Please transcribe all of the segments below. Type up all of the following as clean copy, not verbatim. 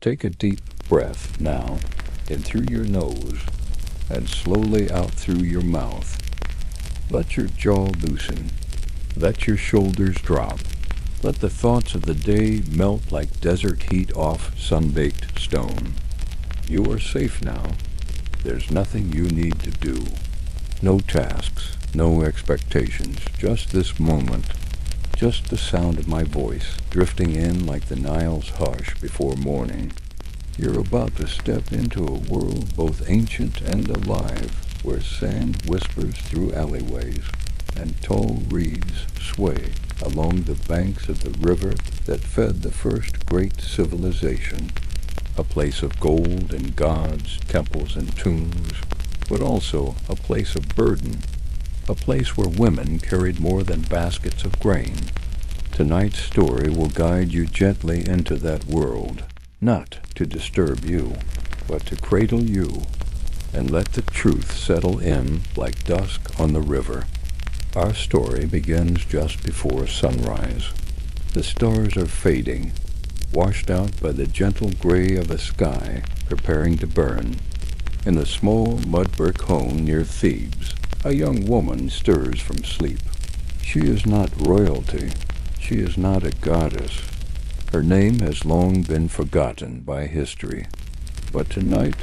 Take a deep breath now, in through your nose, and slowly out through your mouth. Let your jaw loosen. Let your shoulders drop. Let the thoughts of the day melt like desert heat off sun-baked stone. You are safe now. There's nothing you need to do. No tasks, no expectations, just this moment. Just the sound of my voice drifting in like the Nile's hush before morning. You're about to step into a world both ancient and alive, where sand whispers through alleyways and tall reeds sway along the banks of the river that fed the first great civilization. A place of gold and gods, temples and tombs, but also a place of burden. A place where women carried more than baskets of grain. Tonight's story will guide you gently into that world, not to disturb you, but to cradle you, and let the truth settle in like dusk on the river. Our story begins just before sunrise. The stars are fading, washed out by the gentle gray of a sky preparing to burn. In a small mud-brick home near Thebes, a young woman stirs from sleep. She is not royalty. She is not a goddess. Her name has long been forgotten by history. But tonight,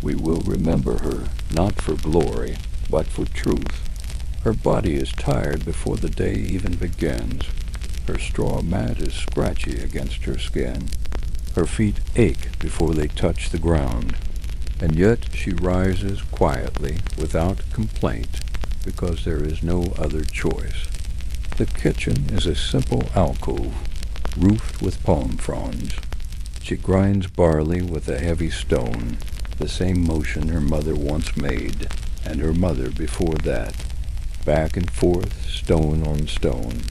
we will remember her, not for glory, but for truth. Her body is tired before the day even begins. Her straw mat is scratchy against her skin. Her feet ache before they touch the ground. And yet she rises quietly, without complaint, because there is no other choice. The kitchen is a simple alcove, roofed with palm fronds. She grinds barley with a heavy stone, the same motion her mother once made, and her mother before that. Back and forth, stone on stone.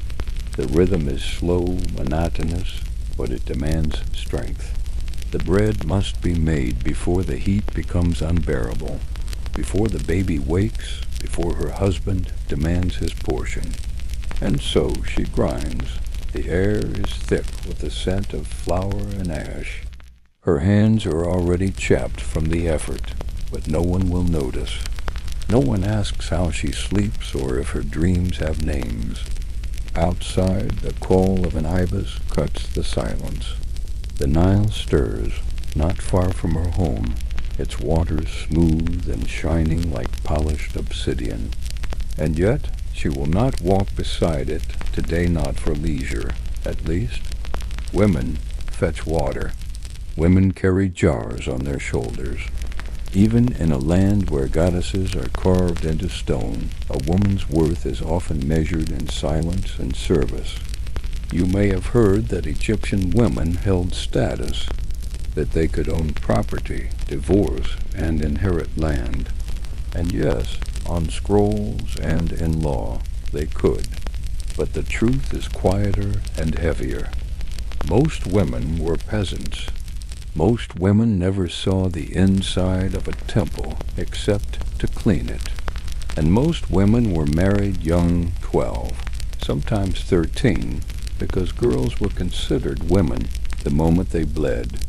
The rhythm is slow, monotonous, but it demands strength. The bread must be made before the heat becomes unbearable, before the baby wakes, before her husband demands his portion. And so she grinds. The air is thick with the scent of flour and ash. Her hands are already chapped from the effort, but no one will notice. No one asks how she sleeps or if her dreams have names. Outside, the call of an ibis cuts the silence. The Nile stirs, not far from her home, its waters smooth and shining like polished obsidian. And yet, she will not walk beside it, today not for leisure, at least. Women fetch water. Women carry jars on their shoulders. Even in a land where goddesses are carved into stone, a woman's worth is often measured in silence and service. You may have heard that Egyptian women held status, that they could own property, divorce, and inherit land. And yes, on scrolls and in law, they could. But the truth is quieter and heavier. Most women were peasants. Most women never saw the inside of a temple except to clean it. And most women were married young, 12, sometimes 13, because girls were considered women the moment they bled.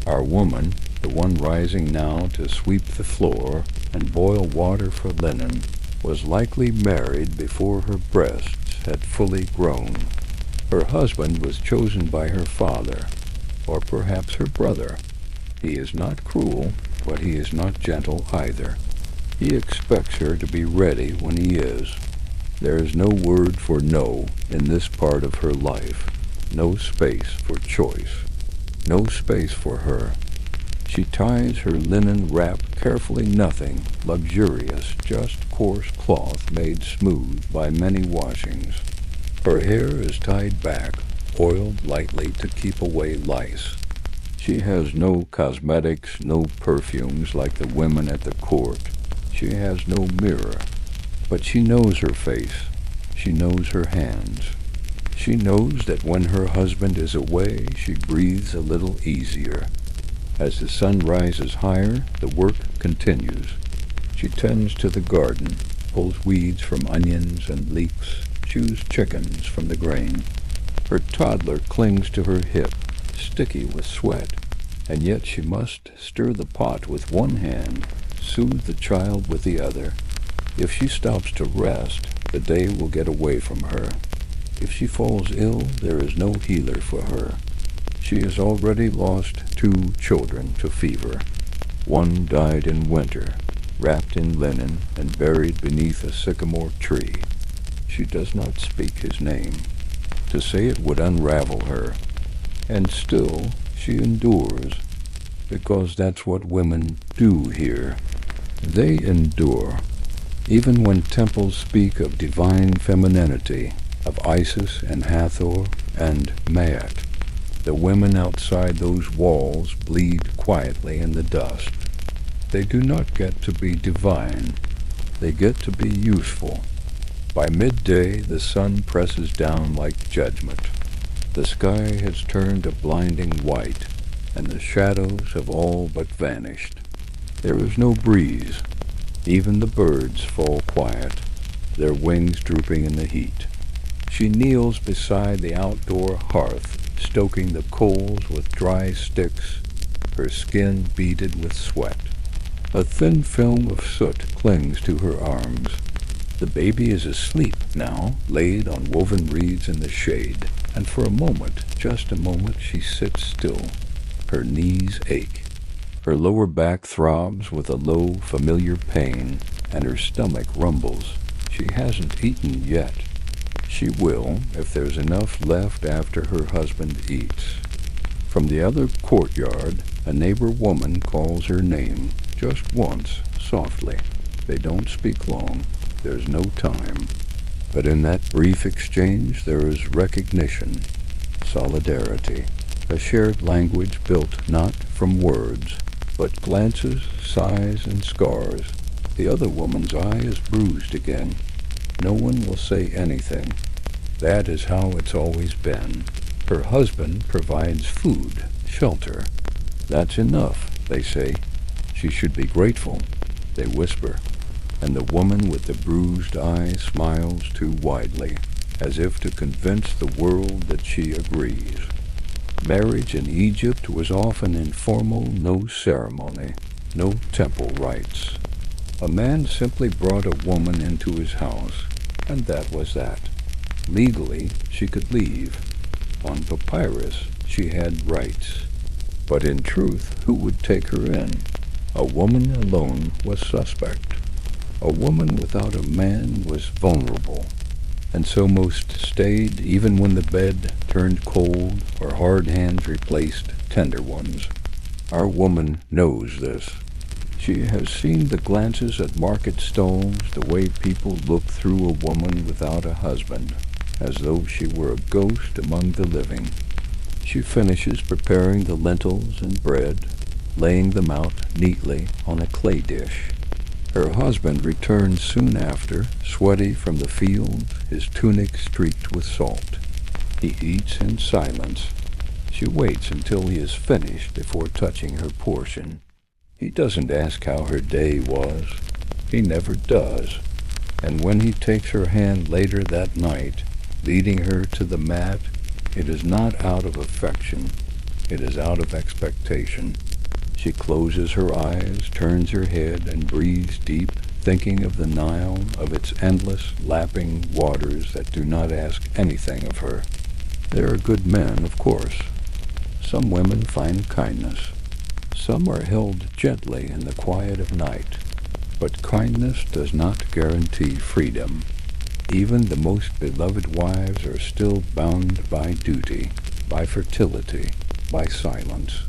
Our woman, the one rising now to sweep the floor and boil water for linen, was likely married before her breasts had fully grown. Her husband was chosen by her father, or perhaps her brother. He is not cruel, but he is not gentle either. He expects her to be ready when he is. There is no word for no in this part of her life, no space for choice, no space for her. She ties her linen wrap carefully, nothing luxurious, just coarse cloth made smooth by many washings. Her hair is tied back, oiled lightly to keep away lice. She has no cosmetics, no perfumes like the women at the court. She has no mirror. But she knows her face. She knows her hands. She knows that when her husband is away, she breathes a little easier. As the sun rises higher, the work continues. She tends to the garden, pulls weeds from onions and leeks, chews chickens from the grain. Her toddler clings to her hip, sticky with sweat. and yet she must stir the pot with one hand, soothe the child with the other. If she stops to rest, the day will get away from her. If she falls ill, there is no healer for her. She has already lost 2 children to fever. One died in winter, wrapped in linen and buried beneath a sycamore tree. She does not speak his name. To say it would unravel her. And still she endures, because that's what women do here. They endure, even when temples speak of divine femininity, of Isis and Hathor and Maat. The women outside those walls bleed quietly in the dust. They do not get to be divine. They get to be useful. By midday, the sun presses down like judgment. The sky has turned a blinding white, and the shadows have all but vanished. There is no breeze. Even the birds fall quiet, their wings drooping in the heat. She kneels beside the outdoor hearth, stoking the coals with dry sticks, her skin beaded with sweat. A thin film of soot clings to her arms. The baby is asleep now, laid on woven reeds in the shade, and for a moment, just a moment, she sits still. Her knees ache. Her lower back throbs with a low, familiar pain, and her stomach rumbles. She hasn't eaten yet. She will, if there's enough left after her husband eats. From the other courtyard, a neighbor woman calls her name, just once, softly. They don't speak long. There's no time. But in that brief exchange there is recognition, solidarity, a shared language built not from words, but glances, sighs, and scars. The other woman's eye is bruised again. No one will say anything. That is how it's always been. Her husband provides food, shelter. That's enough, they say. She should be grateful, they whisper. And the woman with the bruised eye smiles too widely, as if to convince the world that she agrees. Marriage in Egypt was often informal, no ceremony, no temple rites. A man simply brought a woman into his house, and that was that. Legally, she could leave. On papyrus, she had rights. But in truth, who would take her in? A woman alone was suspect. A woman without a man was vulnerable, and so most stayed even when the bed turned cold or hard hands replaced tender ones. Our woman knows this. She has seen the glances at market stalls, the way people look through a woman without a husband, as though she were a ghost among the living. She finishes preparing the lentils and bread, laying them out neatly on a clay dish. Her husband returns soon after, sweaty from the field, his tunic streaked with salt. He eats in silence. She waits until he is finished before touching her portion. He doesn't ask how her day was. He never does. And when he takes her hand later that night, leading her to the mat, it is not out of affection. It is out of expectation. She closes her eyes, turns her head, and breathes deep, thinking of the Nile, of its endless, lapping waters that do not ask anything of her. There are good men, of course. Some women find kindness. Some are held gently in the quiet of night. But kindness does not guarantee freedom. Even the most beloved wives are still bound by duty, by fertility, by silence.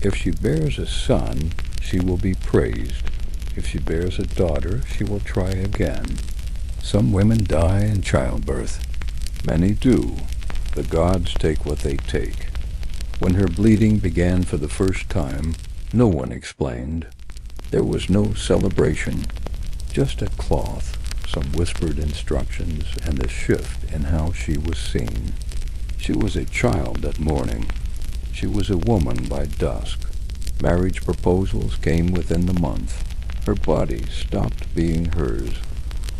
If she bears a son, she will be praised. If she bears a daughter, she will try again. Some women die in childbirth. Many do. The gods take what they take. When her bleeding began for the first time, no one explained. There was no celebration, just a cloth, some whispered instructions, and a shift in how she was seen. She was a child that morning. She was a woman by dusk. Marriage proposals came within the month. Her body stopped being hers.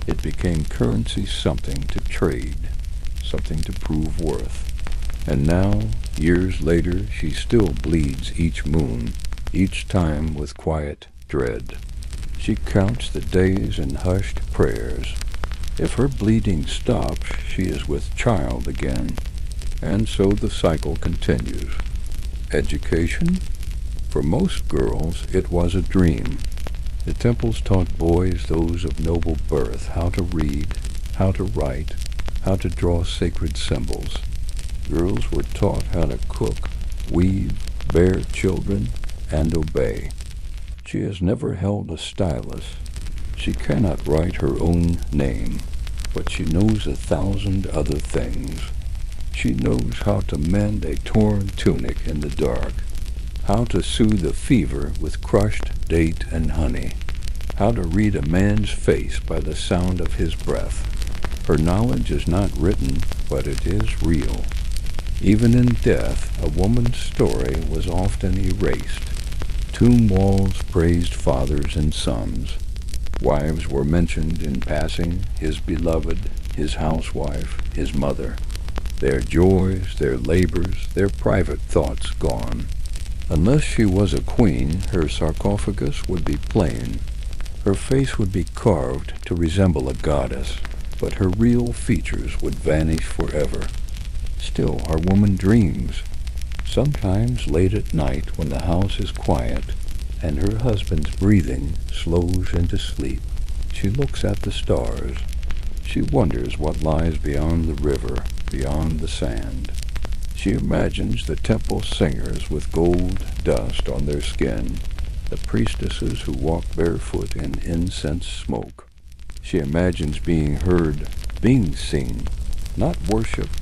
It became currency, something to trade, something to prove worth. And now Years later, she still bleeds each moon, each time with quiet dread. She counts the days in hushed prayers. If her bleeding stops, she is with child again. And so the cycle continues. Education? For most girls, it was a dream. The temples taught boys, those of noble birth, how to read, how to write, how to draw sacred symbols. Girls were taught how to cook, weave, bear children, and obey. She has never held a stylus. She cannot write her own name, but she knows 1,000 other things. She knows how to mend a torn tunic in the dark, how to soothe a fever with crushed date and honey, how to read a man's face by the sound of his breath. Her knowledge is not written, but it is real. Even in death, a woman's story was often erased. Tomb walls praised fathers and sons. Wives were mentioned in passing, his beloved, his housewife, his mother. Their joys, their labors, their private thoughts gone. Unless she was a queen, her sarcophagus would be plain. Her face would be carved to resemble a goddess, but her real features would vanish forever. Still, our woman dreams. Sometimes late at night when the house is quiet and her husband's breathing slows into sleep, she looks at the stars. She wonders what lies beyond the river, beyond the sand. She imagines the temple singers with gold dust on their skin, the priestesses who walk barefoot in incense smoke. She imagines being heard, being seen, not worshipped,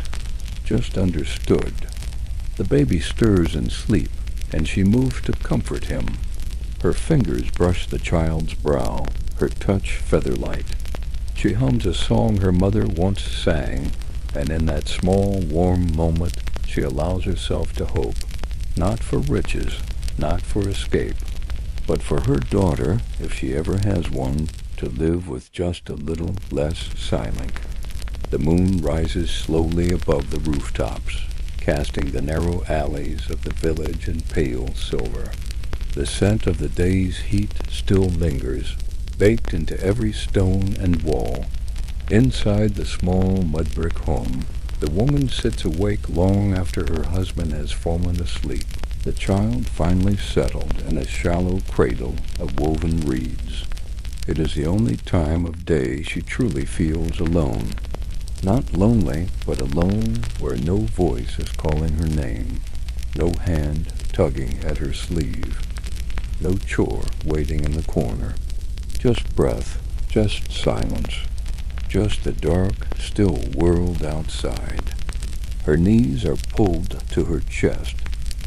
just understood. The baby stirs in sleep, and she moves to comfort him. Her fingers brush the child's brow, her touch feather-light. She hums a song her mother once sang, and in that small, warm moment, she allows herself to hope, not for riches, not for escape, but for her daughter, if she ever has one, to live with just a little less silent. The moon rises slowly above the rooftops, casting the narrow alleys of the village in pale silver. The scent of the day's heat still lingers, baked into every stone and wall. Inside the small mud-brick home, the woman sits awake long after her husband has fallen asleep, the child finally settled in a shallow cradle of woven reeds. It is the only time of day she truly feels alone. Not lonely, but alone where no voice is calling her name, no hand tugging at her sleeve, no chore waiting in the corner. Just breath, just silence, just the dark, still world outside. Her knees are pulled to her chest,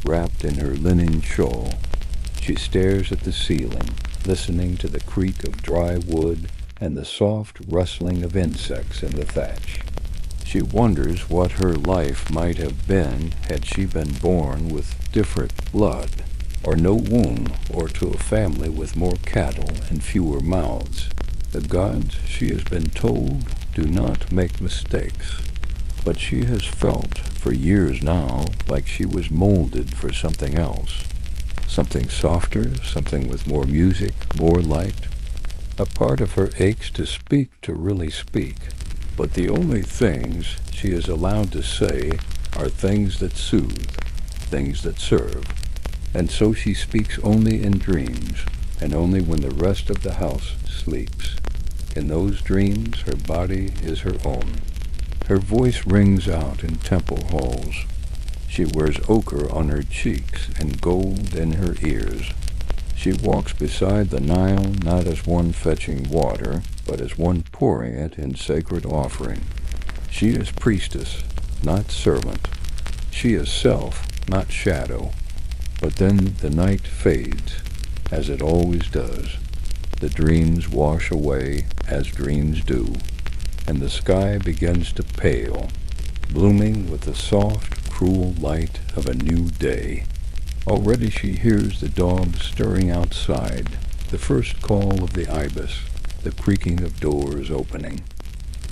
wrapped in her linen shawl. She stares at the ceiling, listening to the creak of dry wood and the soft rustling of insects in the thatch. She wonders what her life might have been had she been born with different blood, or no womb, or to a family with more cattle and fewer mouths. The gods, she has been told, do not make mistakes. But she has felt, for years now, like she was molded for something else. Something softer, something with more music, more light. A part of her aches to speak to really speak. But the only things she is allowed to say are things that soothe, things that serve. And so she speaks only in dreams, and only when the rest of the house sleeps. In those dreams, her body is her own. Her voice rings out in temple halls. She wears ochre on her cheeks and gold in her ears. She walks beside the Nile not as one fetching water, but as one pouring it in sacred offering. She is priestess, not servant. She is self, not shadow. But then the night fades, as it always does. The dreams wash away, as dreams do, and the sky begins to pale, blooming with the soft, cruel light of a new day. Already she hears the dogs stirring outside, the first call of the ibis, the creaking of doors opening.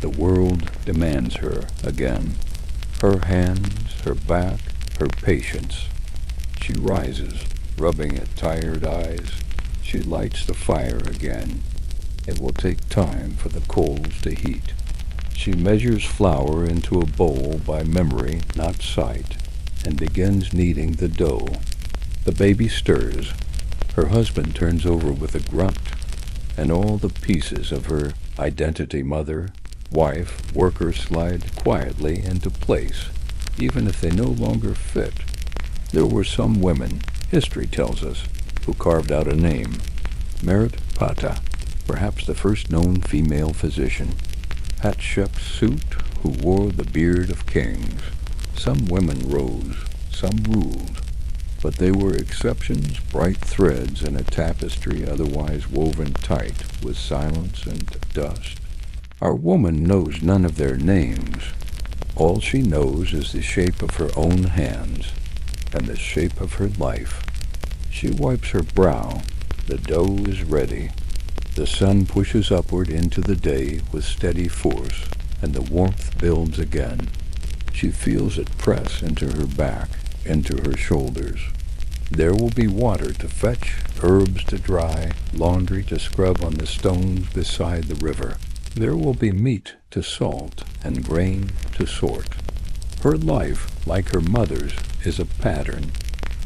The world demands her again. Her hands, her back, her patience. She rises, rubbing at tired eyes. She lights the fire again. It will take time for the coals to heat. She measures flour into a bowl by memory, not sight, and begins kneading the dough. The baby stirs. Her husband turns over with a grunt, and all the pieces of her identity, mother, wife, worker, slide quietly into place, even if they no longer fit. There were some women, history tells us, who carved out a name. Merit Pata, perhaps the first known female physician. Hatshepsut, who wore the beard of kings. Some women rose, some ruled, but they were exceptions, bright threads in a tapestry otherwise woven tight with silence and dust. Our woman knows none of their names. All she knows is the shape of her own hands and the shape of her life. She wipes her brow. The dough is ready. The sun pushes upward into the day with steady force, and the warmth builds again. She feels it press into her back, into her shoulders. There will be water to fetch, herbs to dry, laundry to scrub on the stones beside the river. There will be meat to salt and grain to sort. Her life, like her mother's, is a pattern,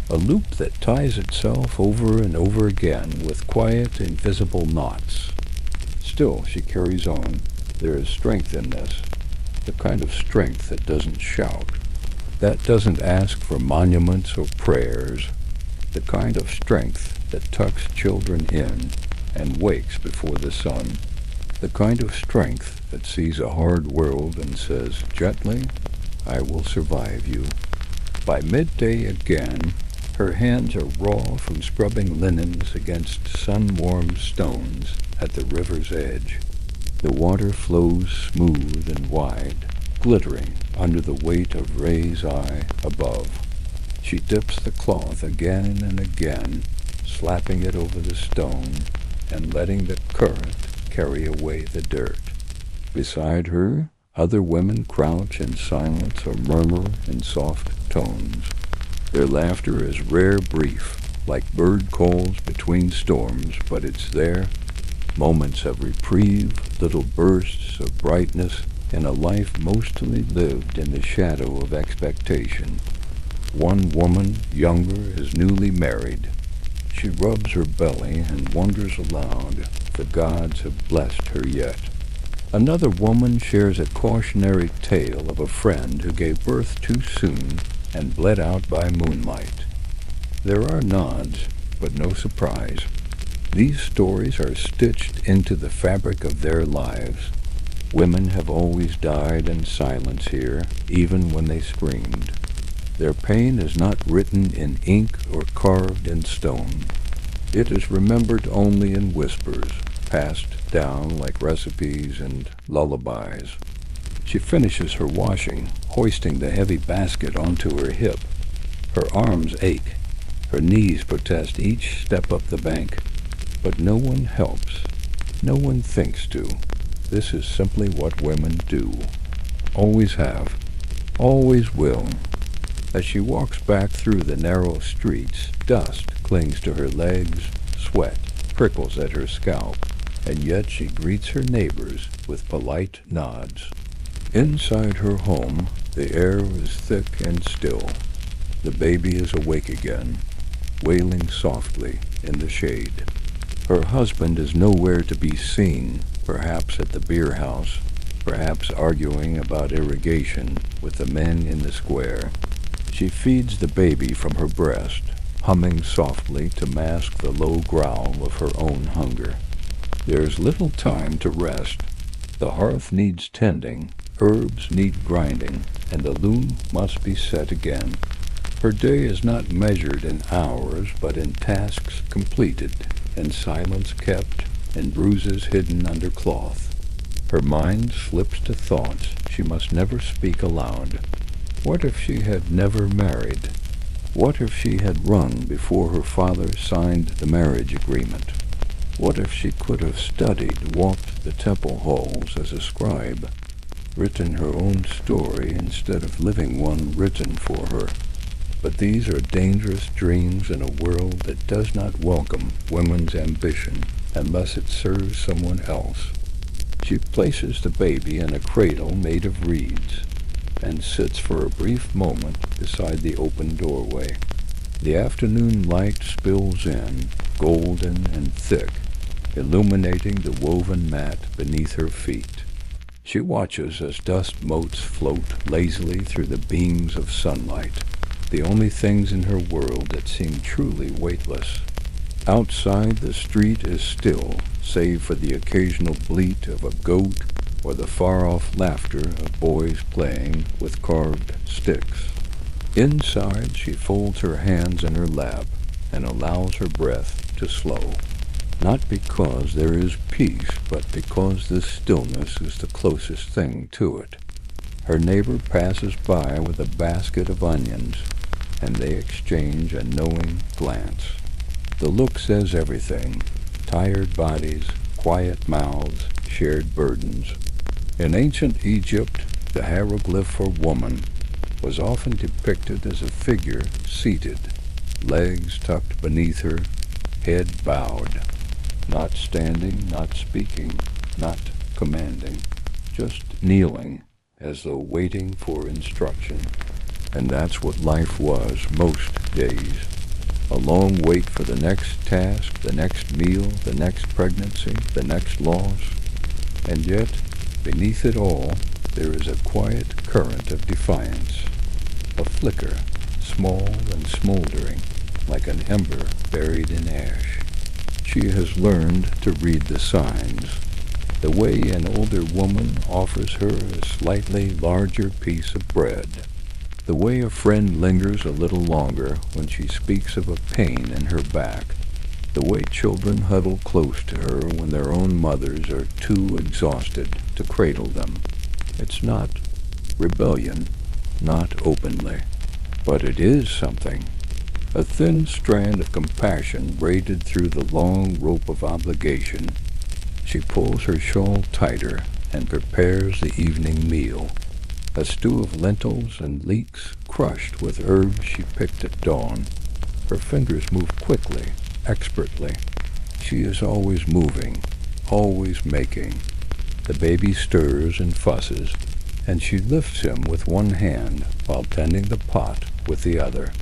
a loop that ties itself over and over again with quiet, invisible knots. Still, she carries on. There is strength in this, the kind of strength that doesn't shout, that doesn't ask for monuments or prayers, the kind of strength that tucks children in and wakes before the sun, the kind of strength that sees a hard world and says gently, "I will survive you." By midday again, her hands are raw from scrubbing linens against sun-warmed stones at the river's edge. The water flows smooth and wide, glittering under the weight of Ray's eye above. She dips the cloth again and again, slapping it over the stone and letting the current carry away the dirt. Beside her, other women crouch in silence or murmur in soft tones. Their laughter is rare brief, like bird calls between storms, but it's there. Moments of reprieve, little bursts of brightness in a life mostly lived in the shadow of expectation. One woman, younger, is newly married. She rubs her belly and wonders aloud, the gods have blessed her yet. Another woman shares a cautionary tale of a friend who gave birth too soon and bled out by moonlight. There are nods, but no surprise. These stories are stitched into the fabric of their lives. Women have always died in silence here, even when they screamed. Their pain is not written in ink or carved in stone. It is remembered only in whispers, passed down like recipes and lullabies. She finishes her washing, hoisting the heavy basket onto her hip. Her arms ache. Her knees protest each step up the bank. But no one helps. No one thinks to. This is simply what women do. Always have. Always will. As she walks back through the narrow streets, dust clings to her legs, sweat prickles at her scalp, and yet she greets her neighbors with polite nods. Inside her home, the air is thick and still. The baby is awake again, wailing softly in the shade. Her husband is nowhere to be seen, perhaps at the beer house, perhaps arguing about irrigation with the men in the square. She feeds the baby from her breast, humming softly to mask the low growl of her own hunger. There's little time to rest. The hearth needs tending, herbs need grinding, and the loom must be set again. Her day is not measured in hours, but in tasks completed, in silence kept, and bruises hidden under cloth. Her mind slips to thoughts she must never speak aloud. What if she had never married? What if she had run before her father signed the marriage agreement? What if she could have studied, walked the temple halls as a scribe, written her own story instead of living one written for her? But these are dangerous dreams in a world that does not welcome women's ambition unless it serves someone else. She places the baby in a cradle made of reeds and sits for a brief moment beside the open doorway. The afternoon light spills in, golden and thick, illuminating the woven mat beneath her feet. She watches as dust motes float lazily through the beams of sunlight, the only things in her world that seem truly weightless. Outside, the street is still, save for the occasional bleat of a goat or the far-off laughter of boys playing with carved sticks. Inside, she folds her hands in her lap and allows her breath to slow. Not because there is peace, but because this stillness is the closest thing to it. Her neighbor passes by with a basket of onions, and they exchange a knowing glance. The look says everything: tired bodies, quiet mouths, shared burdens. In ancient Egypt, the hieroglyph for woman was often depicted as a figure seated, legs tucked beneath her, head bowed, not standing, not speaking, not commanding, just kneeling, as though waiting for instruction. And that's what life was most days. A long wait for the next task, the next meal, the next pregnancy, the next loss. And yet, beneath it all, there is a quiet current of defiance. A flicker, small and smoldering, like an ember buried in ash. She has learned to read the signs, the way an older woman offers her a slightly larger piece of bread, the way a friend lingers a little longer when she speaks of a pain in her back, the way children huddle close to her when their own mothers are too exhausted to cradle them. It's not rebellion, not openly, but it is something. A thin strand of compassion braided through the long rope of obligation. She pulls her shawl tighter and prepares the evening meal. A stew of lentils and leeks crushed with herbs she picked at dawn. Her fingers move quickly, expertly. She is always moving, always making. The baby stirs and fusses, and she lifts him with one hand while tending the pot with the other.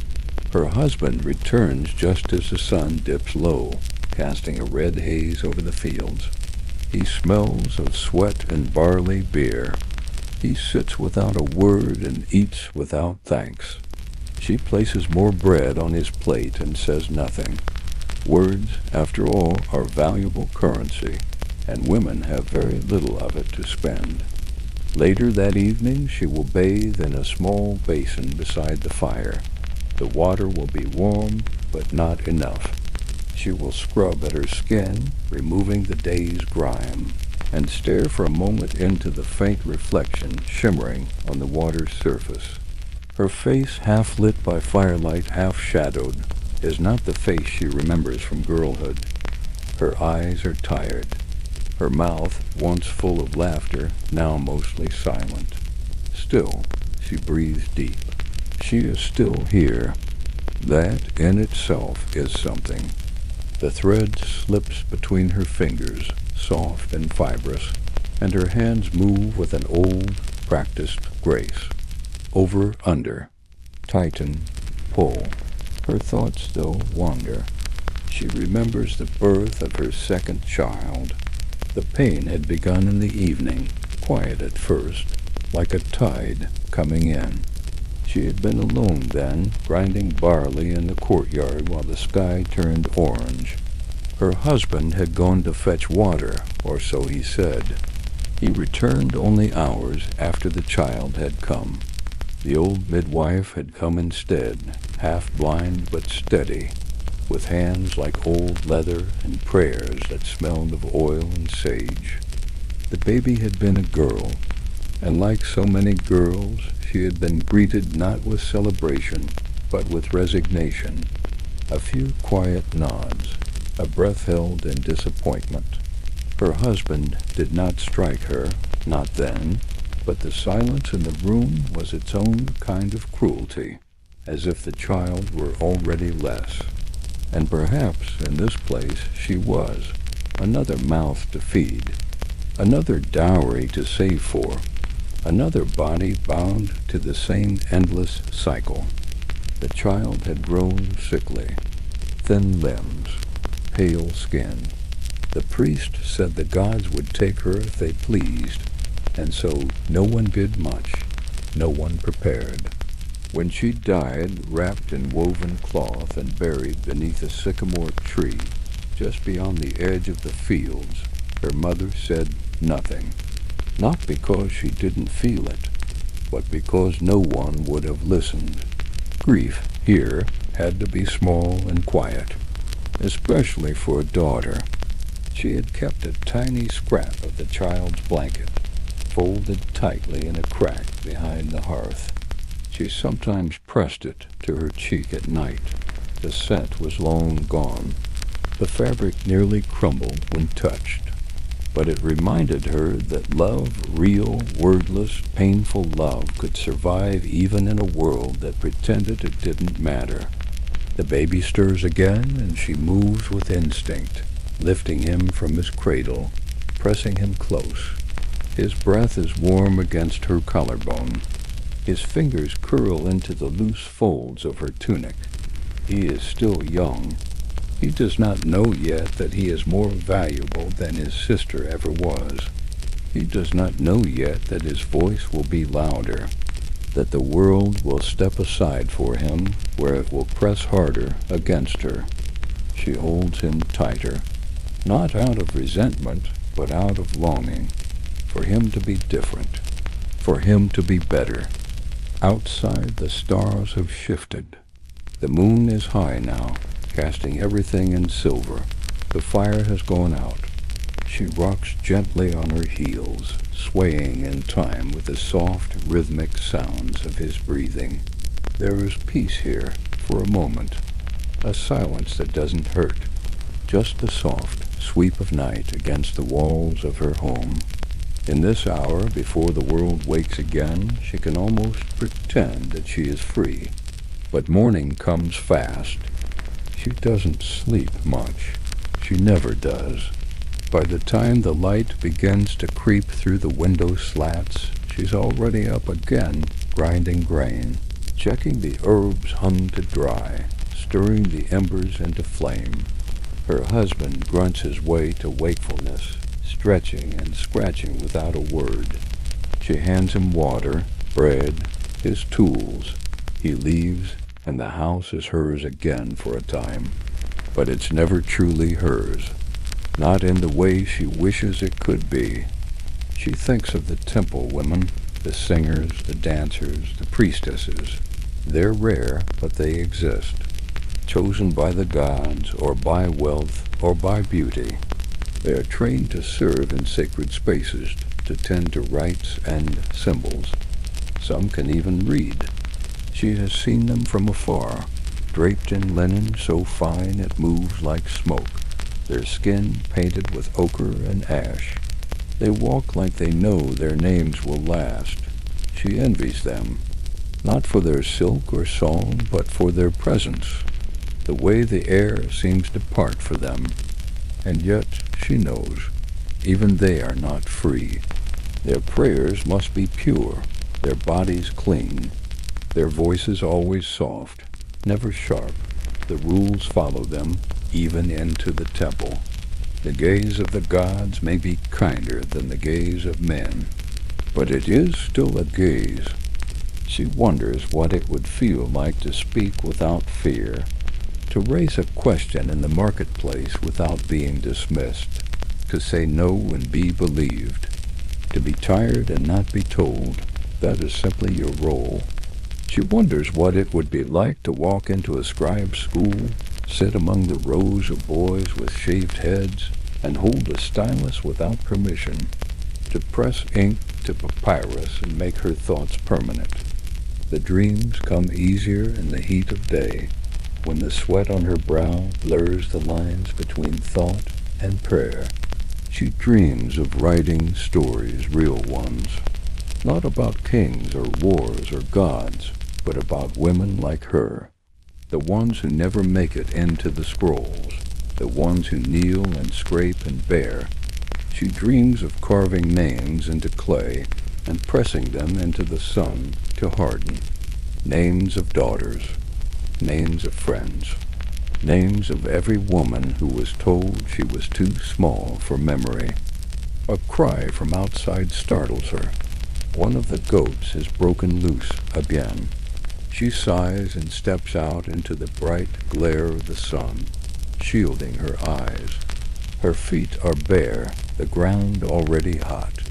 Her husband returns just as the sun dips low, casting a red haze over the fields. He smells of sweat and barley beer. He sits without a word and eats without thanks. She places more bread on his plate and says nothing. Words, after all, are valuable currency, and women have very little of it to spend. Later that evening, she will bathe in a small basin beside the fire. The water will be warm, but not enough. She will scrub at her skin, removing the day's grime, and stare for a moment into the faint reflection shimmering on the water's surface. Her face, half lit by firelight, half shadowed, is not the face she remembers from girlhood. Her eyes are tired. Her mouth, once full of laughter, now mostly silent. Still, she breathes deep. She is still here. That in itself is something. The thread slips between her fingers, soft and fibrous, and her hands move with an old, practiced grace. Over, under, tighten, pull. Her thoughts still wander. She remembers the birth of her second child. The pain had begun in the evening, quiet at first, like a tide coming in. She had been alone then, grinding barley in the courtyard while the sky turned orange. Her husband had gone to fetch water, or so he said. He returned only hours after the child had come. The old midwife had come instead, half blind but steady, with hands like old leather and prayers that smelled of oil and sage. The baby had been a girl, and like so many girls, she had been greeted not with celebration, but with resignation. A few quiet nods, a breath held in disappointment. Her husband did not strike her, not then, but the silence in the room was its own kind of cruelty. as if the child were already less. And perhaps in this place she was, another mouth to feed, another dowry to save for, another body bound to the same endless cycle. The child had grown sickly, thin limbs, pale skin. The priest said the gods would take her if they pleased, and so no one did much, no one prepared. When she died, wrapped in woven cloth and buried beneath a sycamore tree, just beyond the edge of the fields, her mother said nothing. Not because she didn't feel it, but because no one would have listened. Grief here had to be small and quiet, especially for a daughter. She had kept a tiny scrap of the child's blanket, folded tightly in a crack behind the hearth. She sometimes pressed it to her cheek at night. The scent was long gone. The fabric nearly crumbled when touched. But it reminded her that love, real, wordless, painful love, could survive even in a world that pretended it didn't matter. The baby stirs again, and she moves with instinct, lifting him from his cradle, pressing him close. His breath is warm against her collarbone. His fingers curl into the loose folds of her tunic. He is still young. He does not know yet that he is more valuable than his sister ever was. He does not know yet that his voice will be louder, that the world will step aside for him where it will press harder against her. She holds him tighter, not out of resentment, but out of longing, for him to be different, for him to be better. Outside, the stars have shifted. The moon is high now, casting everything in silver. The fire has gone out. She rocks gently on her heels, swaying in time with the soft, rhythmic sounds of his breathing. There is peace here, for a moment, a silence that doesn't hurt, just the soft sweep of night against the walls of her home. In this hour, before the world wakes again, she can almost pretend that she is free. But morning comes fast. She doesn't sleep much. She never does. By the time the light begins to creep through the window slats, she's already up again, grinding grain, checking the herbs hung to dry, stirring the embers into flame. Her husband grunts his way to wakefulness, stretching and scratching without a word. She hands him water, bread, his tools. He leaves, and the house is hers again for a time. But it's never truly hers, not in the way she wishes it could be. She thinks of the temple women, the singers, the dancers, the priestesses. They're rare, but they exist, chosen by the gods, or by wealth, or by beauty. They are trained to serve in sacred spaces, to tend to rites and symbols. Some can even read. She has seen them from afar, draped in linen so fine it moves like smoke, their skin painted with ochre and ash. They walk like they know their names will last. She envies them, not for their silk or song, but for their presence, the way the air seems to part for them. And yet she knows, even they are not free. Their prayers must be pure, their bodies clean, their voices always soft, never sharp. The rules follow them, even into the temple. The gaze of the gods may be kinder than the gaze of men, but it is still a gaze. She wonders what it would feel like to speak without fear, to raise a question in the marketplace without being dismissed, to say no and be believed, to be tired and not be told. That is simply your role. She wonders what it would be like to walk into a scribe school, sit among the rows of boys with shaved heads, and hold a stylus without permission, to press ink to papyrus and make her thoughts permanent. The dreams come easier in the heat of day, when the sweat on her brow blurs the lines between thought and prayer. She dreams of writing stories, real ones, not about kings or wars or gods, but about women like her, the ones who never make it into the scrolls, the ones who kneel and scrape and bear. She dreams of carving names into clay and pressing them into the sun to harden. Names of daughters, names of friends, names of every woman who was told she was too small for memory. A cry from outside startles her. One of the goats has broken loose again. She sighs and steps out into the bright glare of the sun, shielding her eyes. Her feet are bare, the ground already hot.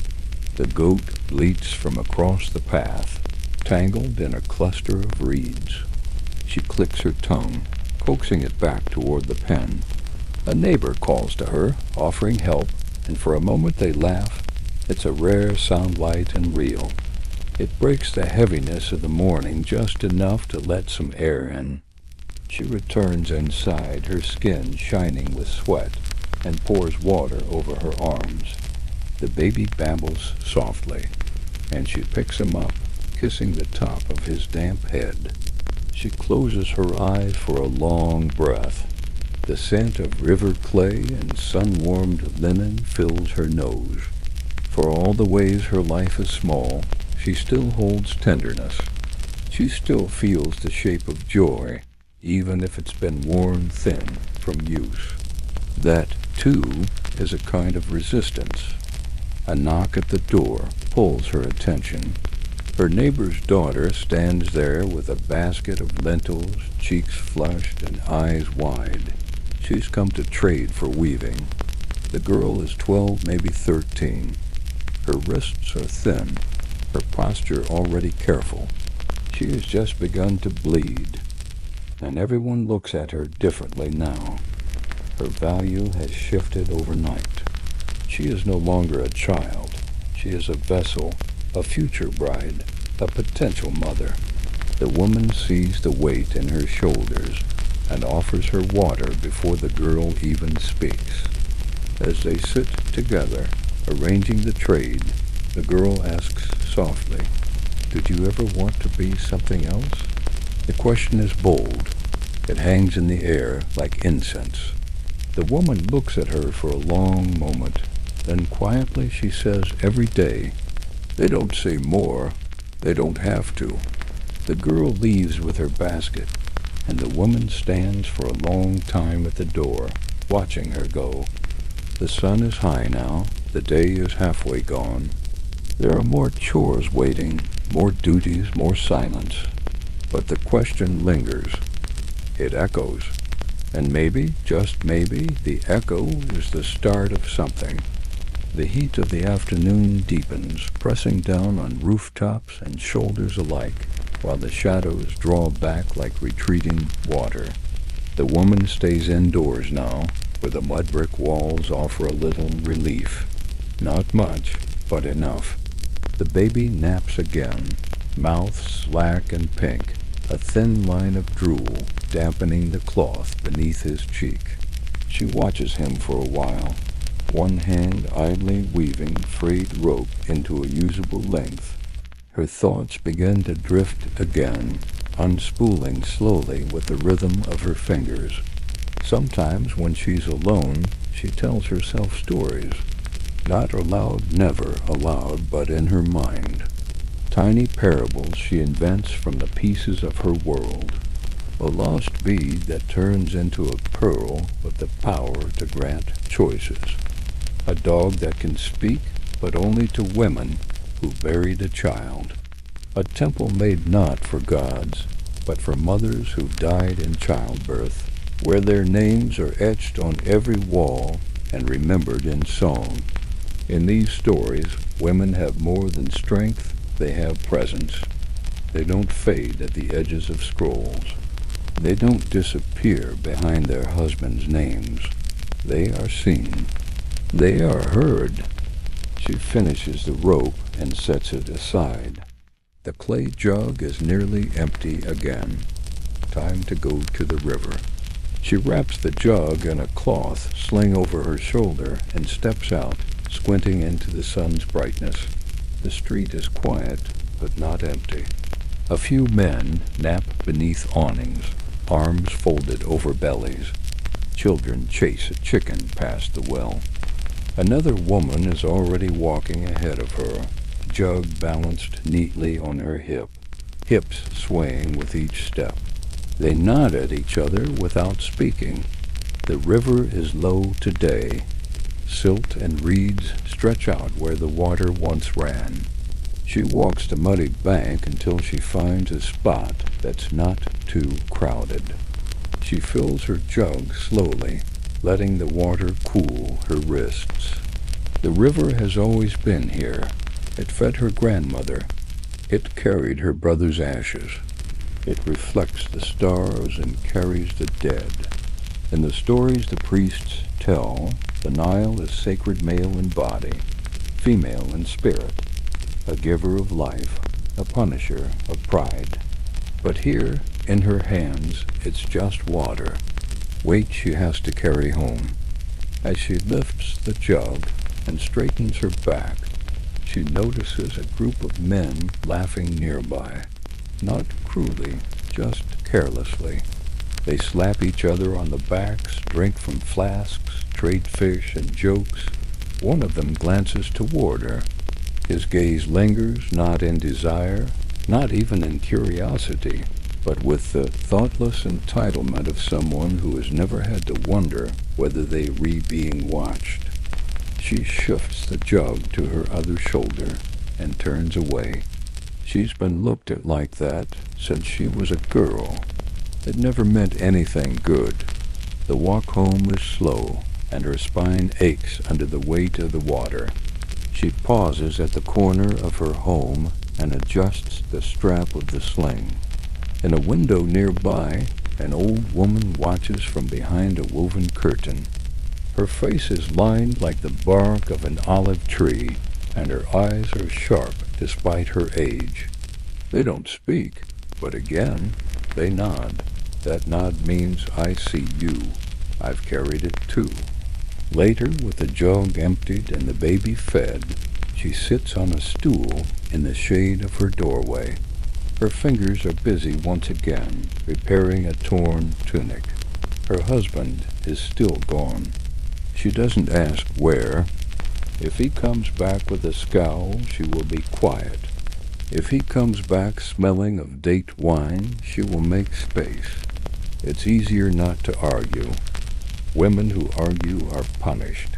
The goat bleats from across the path, tangled in a cluster of reeds. She clicks her tongue, coaxing it back toward the pen. A neighbor calls to her, offering help, and for a moment they laugh. It's a rare sound, light and real. It breaks the heaviness of the morning just enough to let some air in. She returns inside, her skin shining with sweat, and pours water over her arms. The baby babbles softly, and she picks him up, kissing the top of his damp head. She closes her eyes for a long breath. The scent of river clay and sun-warmed linen fills her nose. For all the ways her life is small, she still holds tenderness. She still feels the shape of joy, even if it's been worn thin from use. That, too, is a kind of resistance. A knock at the door pulls her attention. Her neighbor's daughter stands there with a basket of lentils, cheeks flushed and eyes wide. She's come to trade for weaving. The girl is 12, maybe 13. Her wrists are thin, her posture already careful. She has just begun to bleed, and everyone looks at her differently now. Her value has shifted overnight. She is no longer a child. She is a vessel, a future bride, a potential mother. The woman sees the weight in her shoulders and offers her water before the girl even speaks. As they sit together, arranging the trade, the girl asks softly, "Did you ever want to be something else?" The question is bold. It hangs in the air like incense. The woman looks at her for a long moment. Then quietly she says, "Every day. They don't say more. They don't have to." The girl leaves with her basket, and the woman stands for a long time at the door, watching her go. The sun is high now. The day is halfway gone. There are more chores waiting, more duties, more silence. But the question lingers. It echoes. And maybe, just maybe, the echo is the start of something. The heat of the afternoon deepens, pressing down on rooftops and shoulders alike, while the shadows draw back like retreating water. The woman stays indoors now, where the mud brick walls offer a little relief. Not much, but enough. The baby naps again, mouth slack and pink, a thin line of drool dampening the cloth beneath his cheek. She watches him for a while, one hand idly weaving frayed rope into a usable length. Her thoughts begin to drift again, unspooling slowly with the rhythm of her fingers. Sometimes when she's alone, she tells herself stories. Not aloud, never aloud, but in her mind. Tiny parables she invents from the pieces of her world. A lost bead that turns into a pearl with the power to grant choices. A dog that can speak, but only to women who buried a child. A temple made not for gods, but for mothers who died in childbirth, where their names are etched on every wall and remembered in song. In these stories, women have more than strength, they have presence. They don't fade at the edges of scrolls. They don't disappear behind their husbands' names. They are seen. They are heard. She finishes the rope and sets it aside. The clay jug is nearly empty again. Time to go to the river. She wraps the jug in a cloth sling over her shoulder and steps out, squinting into the sun's brightness. The street is quiet, but not empty. A few men nap beneath awnings, arms folded over bellies. Children chase a chicken past the well. Another woman is already walking ahead of her, jug balanced neatly on her hip, hips swaying with each step. They nod at each other without speaking. The river is low today. Silt and reeds stretch out where the water once ran. She walks the muddy bank until she finds a spot that's not too crowded. She fills her jug slowly, letting the water cool her wrists. The river has always been here. It fed her grandmother. It carried her brother's ashes. It reflects the stars and carries the dead. In the stories the priests tell, the Nile is sacred male in body, female in spirit, a giver of life, a punisher of pride. But here, in her hands, it's just water, weight she has to carry home. As she lifts the jug and straightens her back, she notices a group of men laughing nearby, not cruelly, just carelessly. They slap each other on the backs, drink from flasks, trade fish and jokes. One of them glances toward her. His gaze lingers, not in desire, not even in curiosity, but with the thoughtless entitlement of someone who has never had to wonder whether they be being watched. She shifts the jug to her other shoulder and turns away. She's been looked at like that since she was a girl. It never meant anything good. The walk home is slow, and her spine aches under the weight of the water. She pauses at the corner of her home and adjusts the strap of the sling. In a window nearby, an old woman watches from behind a woven curtain. Her face is lined like the bark of an olive tree, and her eyes are sharp despite her age. They don't speak, but again, they nod. That nod means I see you. I've carried it too. Later, with the jug emptied and the baby fed, she sits on a stool in the shade of her doorway. Her fingers are busy once again, repairing a torn tunic. Her husband is still gone. She doesn't ask where. If he comes back with a scowl, she will be quiet. If he comes back smelling of date wine, she will make space. It's easier not to argue. Women who argue are punished.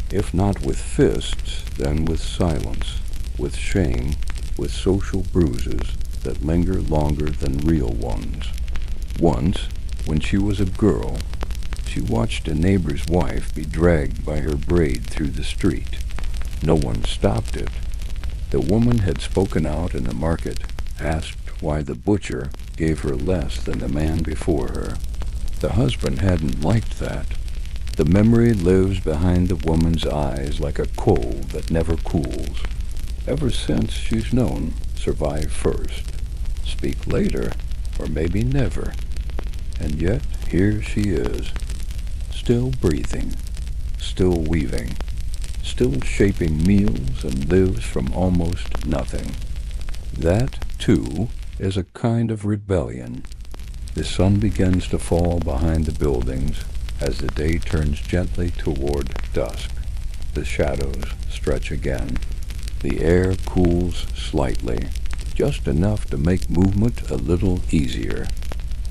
If not with fists, then with silence, with shame, with social bruises that linger longer than real ones. Once, when she was a girl, she watched a neighbor's wife be dragged by her braid through the street. No one stopped it. The woman had spoken out in the market, asked why the butcher gave her less than the man before her. The husband hadn't liked that. The memory lives behind the woman's eyes like a coal that never cools. Ever since she's known, survive first, speak later, or maybe never. And yet here she is, still breathing, still weaving, still shaping meals and lives from almost nothing. That, too, is a kind of rebellion. The sun begins to fall behind the buildings as the day turns gently toward dusk. The shadows stretch again. The air cools slightly, just enough to make movement a little easier.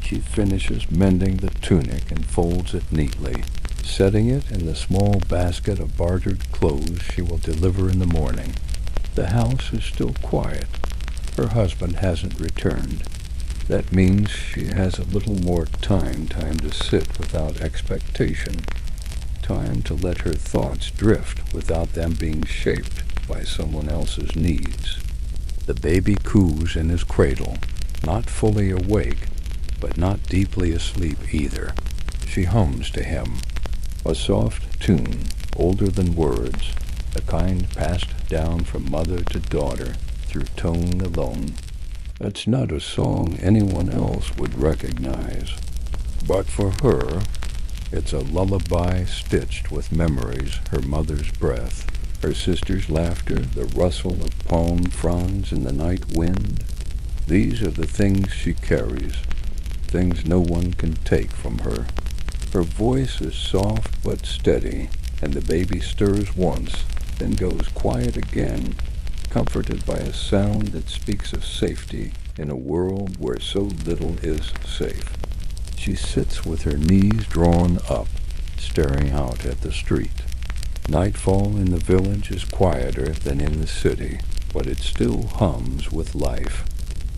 She finishes mending the tunic and folds it neatly, setting it in the small basket of bartered clothes she will deliver in the morning. The house is still quiet. Her husband hasn't returned. That means she has a little more time to sit without expectation, time to let her thoughts drift without them being shaped by someone else's needs. The baby coos in his cradle, not fully awake, but not deeply asleep either. She hums to him, a soft tune, older than words, the kind passed down from mother to daughter through tone alone. It's not a song anyone else would recognize, but for her, it's a lullaby stitched with memories, her mother's breath, her sister's laughter, the rustle of palm fronds in the night wind. These are the things she carries, things no one can take from her. Her voice is soft but steady, and the baby stirs once, then goes quiet again, comforted by a sound that speaks of safety in a world where so little is safe. She sits with her knees drawn up, staring out at the street. Nightfall in the village is quieter than in the city, but it still hums with life.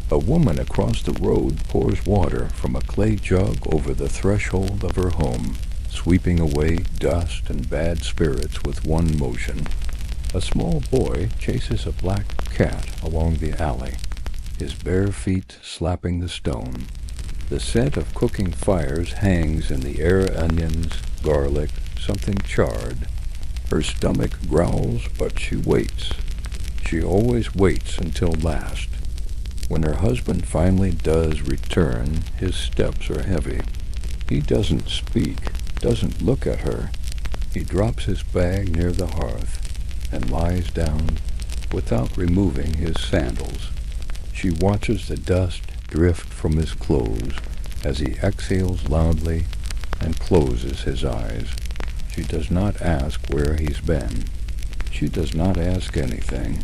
A woman across the road pours water from a clay jug over the threshold of her home, sweeping away dust and bad spirits with one motion. A small boy chases a black cat along the alley, his bare feet slapping the stone. The scent of cooking fires hangs in the air: onions, garlic, something charred. Her stomach growls, but she waits. She always waits until last. When her husband finally does return, his steps are heavy. He doesn't speak, doesn't look at her. He drops his bag near the hearth and lies down without removing his sandals. She watches the dust drift from his clothes as he exhales loudly and closes his eyes. She does not ask where he's been. She does not ask anything.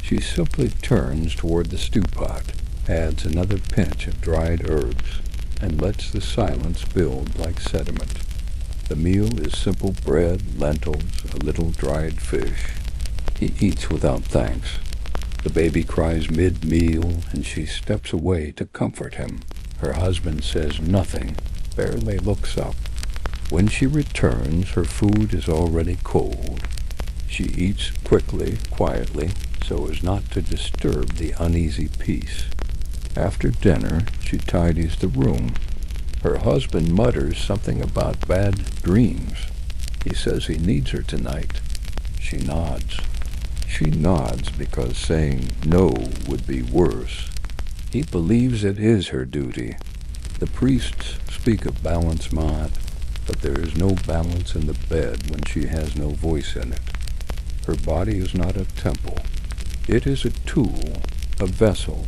She simply turns toward the stew pot, adds another pinch of dried herbs, and lets the silence build like sediment. The meal is simple bread, lentils, a little dried fish. He eats without thanks. The baby cries mid-meal, and she steps away to comfort him. Her husband says nothing, barely looks up. When she returns, her food is already cold. She eats quickly, quietly, so as not to disturb the uneasy peace. After dinner, she tidies the room. Her husband mutters something about bad dreams. He says he needs her tonight. She nods. She nods because saying no would be worse. He believes it is her duty. The priests speak of balancement, but there is no balance in the bed when she has no voice in it. Her body is not a temple. It is a tool, a vessel,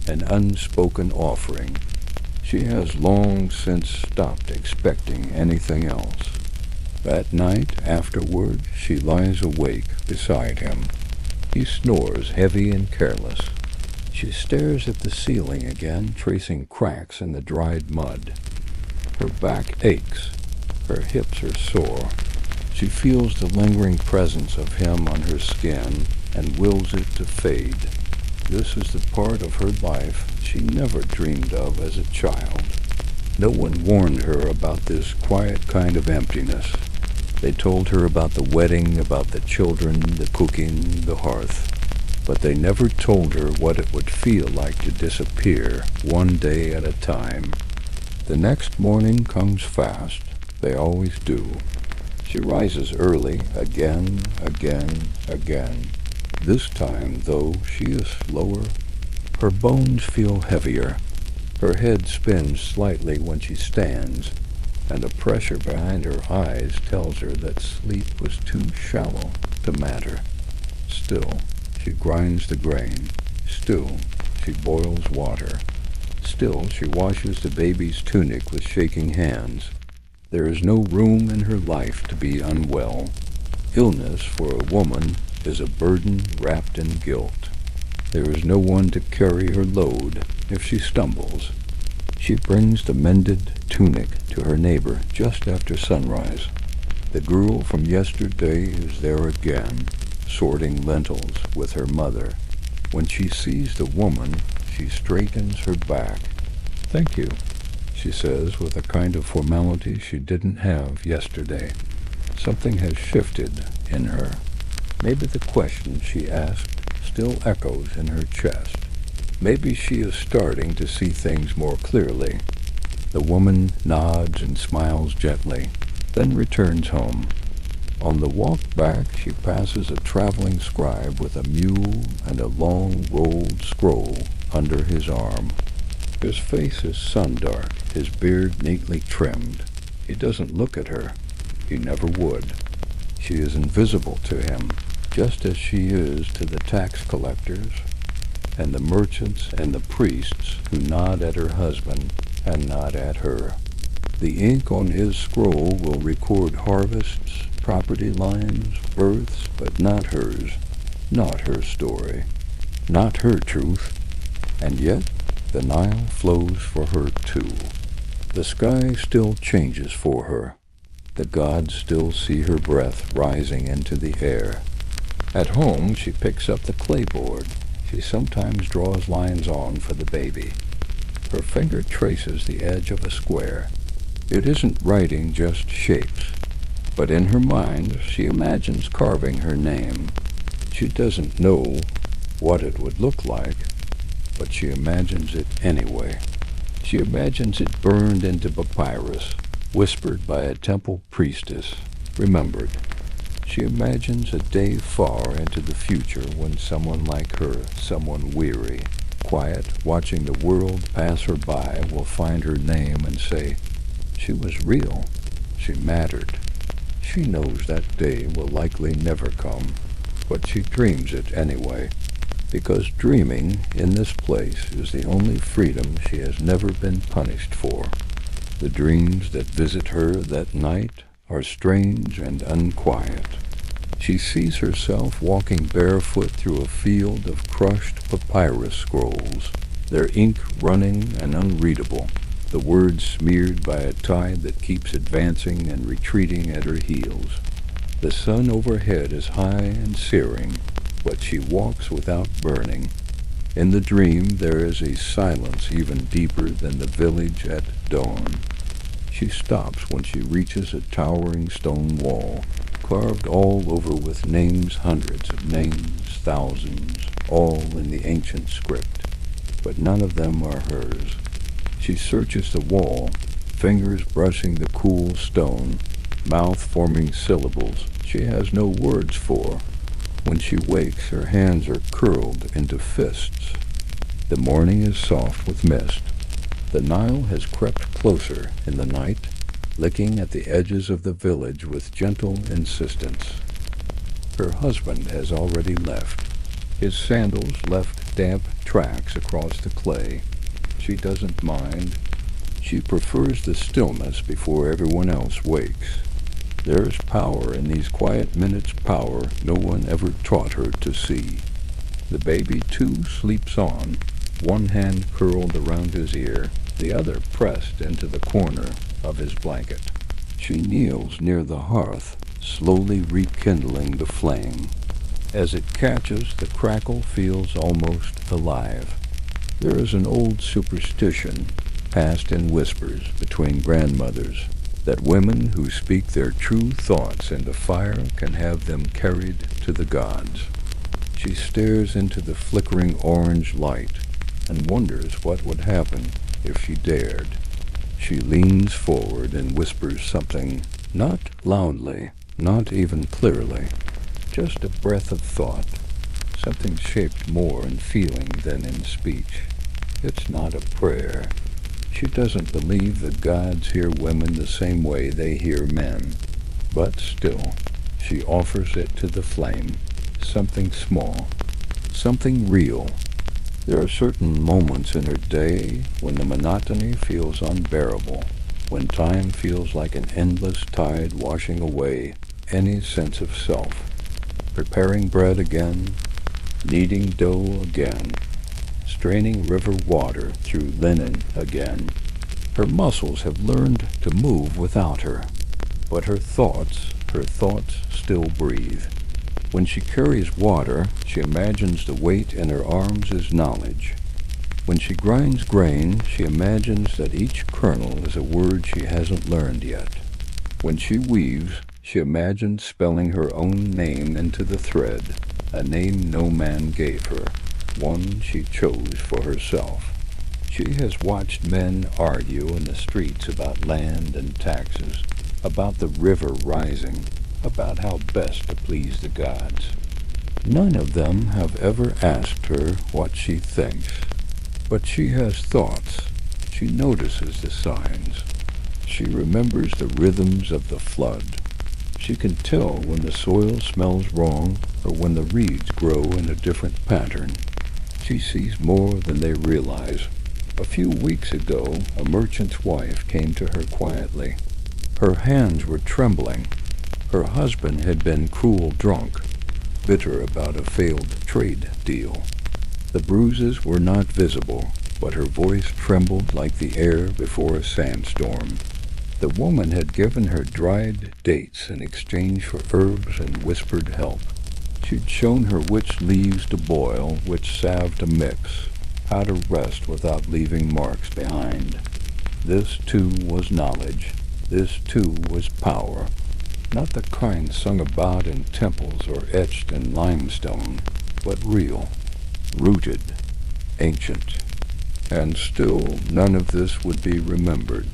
an unspoken offering. She has long since stopped expecting anything else. That night, afterward, she lies awake beside him. He snores heavy and careless. She stares at the ceiling again, tracing cracks in the dried mud. Her back aches. Her hips are sore. She feels the lingering presence of him on her skin and wills it to fade. This is the part of her life she never dreamed of as a child. No one warned her about this quiet kind of emptiness. They told her about the wedding, about the children, the cooking, the hearth. But they never told her what it would feel like to disappear, one day at a time. The next morning comes fast. They always do. She rises early, again. This time, though, she is slower. Her bones feel heavier. Her head spins slightly when she stands, and the pressure behind her eyes tells her that sleep was too shallow to matter. Still, she grinds the grain. Still, she boils water. Still, she washes the baby's tunic with shaking hands. There is no room in her life to be unwell. Illness for a woman is a burden wrapped in guilt. There is no one to carry her load if she stumbles. She brings the mended tunic to her neighbor just after sunrise. The girl from yesterday is there again, sorting lentils with her mother. When she sees the woman, she straightens her back. "Thank you," she says with a kind of formality she didn't have yesterday. Something has shifted in her. Maybe the question she asked still echoes in her chest. Maybe she is starting to see things more clearly. The woman nods and smiles gently, then returns home. On the walk back, she passes a traveling scribe with a mule and a long rolled scroll under his arm. His face is sun-dark, his beard neatly trimmed. He doesn't look at her. He never would. She is invisible to him, just as she is to the tax collectors and the merchants and the priests who nod at her husband and nod at her. The ink on his scroll will record harvests, property lines, births, but not hers, not her story, not her truth. And yet the Nile flows for her too. The sky still changes for her. The gods still see her breath rising into the air. At home she picks up the clapboard. She sometimes draws lines on for the baby. Her finger traces the edge of a square. It isn't writing just shapes, but in her mind she imagines carving her name. She doesn't know what it would look like, but she imagines it anyway. She imagines it burned into papyrus, whispered by a temple priestess, remembered. She imagines a day far into the future when someone like her, someone weary, quiet, watching the world pass her by, will find her name and say, she was real, she mattered. She knows that day will likely never come, but she dreams it anyway, because dreaming in this place is the only freedom she has never been punished for. The dreams that visit her that night are strange and unquiet. She sees herself walking barefoot through a field of crushed papyrus scrolls, their ink running and unreadable, the words smeared by a tide that keeps advancing and retreating at her heels. The sun overhead is high and searing, but she walks without burning. In the dream there is a silence even deeper than the village at dawn. She stops when she reaches a towering stone wall, carved all over with names, hundreds of names, thousands, all in the ancient script, but none of them are hers. She searches the wall, fingers brushing the cool stone, mouth forming syllables she has no words for. When she wakes, her hands are curled into fists. The morning is soft with mist. The Nile has crept closer in the night, licking at the edges of the village with gentle insistence. Her husband has already left. His sandals left damp tracks across the clay. She doesn't mind. She prefers the stillness before everyone else wakes. There's power in these quiet minutes, power no one ever taught her to see. The baby, too, sleeps on, one hand curled around his ear, the other pressed into the corner of his blanket. She kneels near the hearth, slowly rekindling the flame. As it catches, the crackle feels almost alive. There is an old superstition, passed in whispers between grandmothers, that women who speak their true thoughts into fire can have them carried to the gods. She stares into the flickering orange light and wonders what would happen if she dared. She leans forward and whispers something, not loudly, not even clearly, just a breath of thought, something shaped more in feeling than in speech. It's not a prayer. She doesn't believe the gods hear women the same way they hear men, but still, she offers it to the flame, something small, something real. There are certain moments in her day when the monotony feels unbearable, when time feels like an endless tide washing away any sense of self. Preparing bread again, kneading dough again, straining river water through linen again. Her muscles have learned to move without her, but her thoughts still breathe. When she carries water, she imagines the weight in her arms is knowledge. When she grinds grain, she imagines that each kernel is a word she hasn't learned yet. When she weaves, she imagines spelling her own name into the thread, a name no man gave her, one she chose for herself. She has watched men argue in the streets about land and taxes, about the river rising, about how best to please the gods. None of them have ever asked her what she thinks, but she has thoughts. She notices the signs. She remembers the rhythms of the flood. She can tell when the soil smells wrong or when the reeds grow in a different pattern. She sees more than they realize. A few weeks ago, a merchant's wife came to her quietly. Her hands were trembling. Her husband had been cruel drunk, bitter about a failed trade deal. The bruises were not visible, but her voice trembled like the air before a sandstorm. The woman had given her dried dates in exchange for herbs and whispered help. She'd shown her which leaves to boil, which salve to mix, how to rest without leaving marks behind. This too was knowledge. This too was power. Not the kind sung about in temples or etched in limestone, but real, rooted, ancient. And still none of this would be remembered.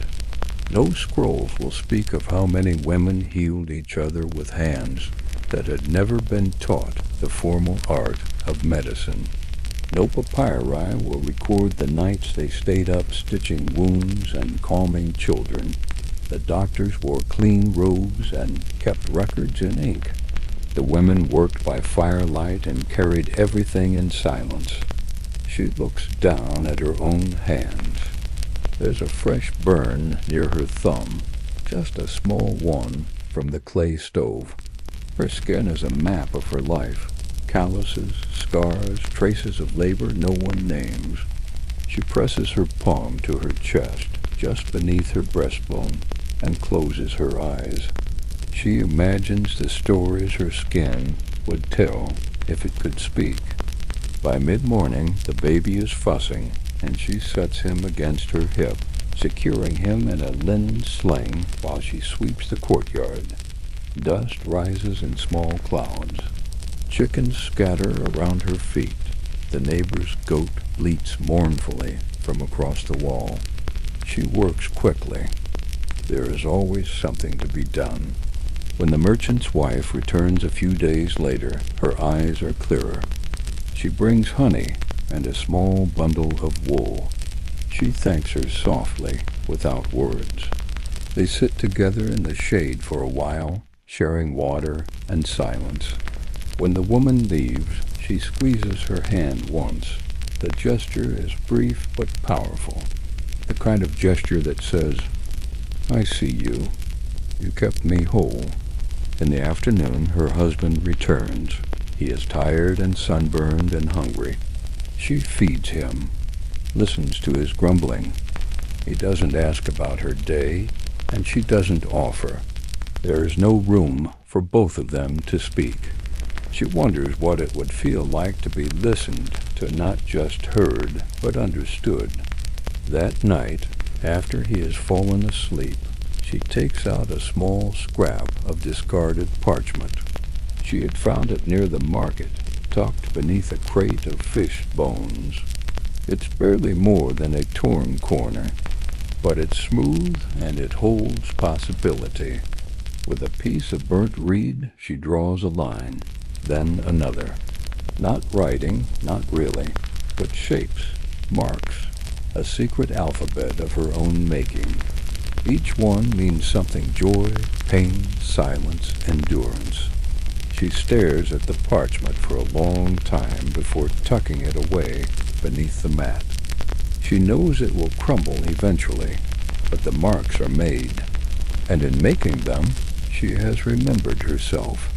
No scrolls will speak of how many women healed each other with hands that had never been taught the formal art of medicine. No papyri will record the nights they stayed up stitching wounds and calming children. The doctors wore clean robes and kept records in ink. The women worked by firelight and carried everything in silence. She looks down at her own hands. There's a fresh burn near her thumb, just a small one from the clay stove. Her skin is a map of her life. Calluses, scars, traces of labor no one names. She presses her palm to her chest, just beneath her breastbone, and closes her eyes. She imagines the stories her skin would tell if it could speak. By mid-morning, the baby is fussing, and she sets him against her hip, securing him in a linen sling while she sweeps the courtyard. Dust rises in small clouds. Chickens scatter around her feet. The neighbor's goat bleats mournfully from across the wall. She works quickly. There is always something to be done. When the merchant's wife returns a few days later, her eyes are clearer. She brings honey and a small bundle of wool. She thanks her softly, without words. They sit together in the shade for a while, sharing water and silence. When the woman leaves, she squeezes her hand once. The gesture is brief but powerful. The kind of gesture that says, "I see you. You kept me whole." In the afternoon, her husband returns. He is tired and sunburned and hungry. She feeds him, listens to his grumbling. He doesn't ask about her day, and she doesn't offer. There is no room for both of them to speak. She wonders what it would feel like to be listened to, not just heard, but understood. That night, after he has fallen asleep, she takes out a small scrap of discarded parchment. She had found it near the market, tucked beneath a crate of fish bones. It's barely more than a torn corner, but it's smooth and it holds possibility. With a piece of burnt reed, she draws a line, then another. Not writing, not really, but shapes, marks, a secret alphabet of her own making. Each one means something: joy, pain, silence, endurance. She stares at the parchment for a long time before tucking it away beneath the mat. She knows it will crumble eventually, but the marks are made, and in making them, she has remembered herself.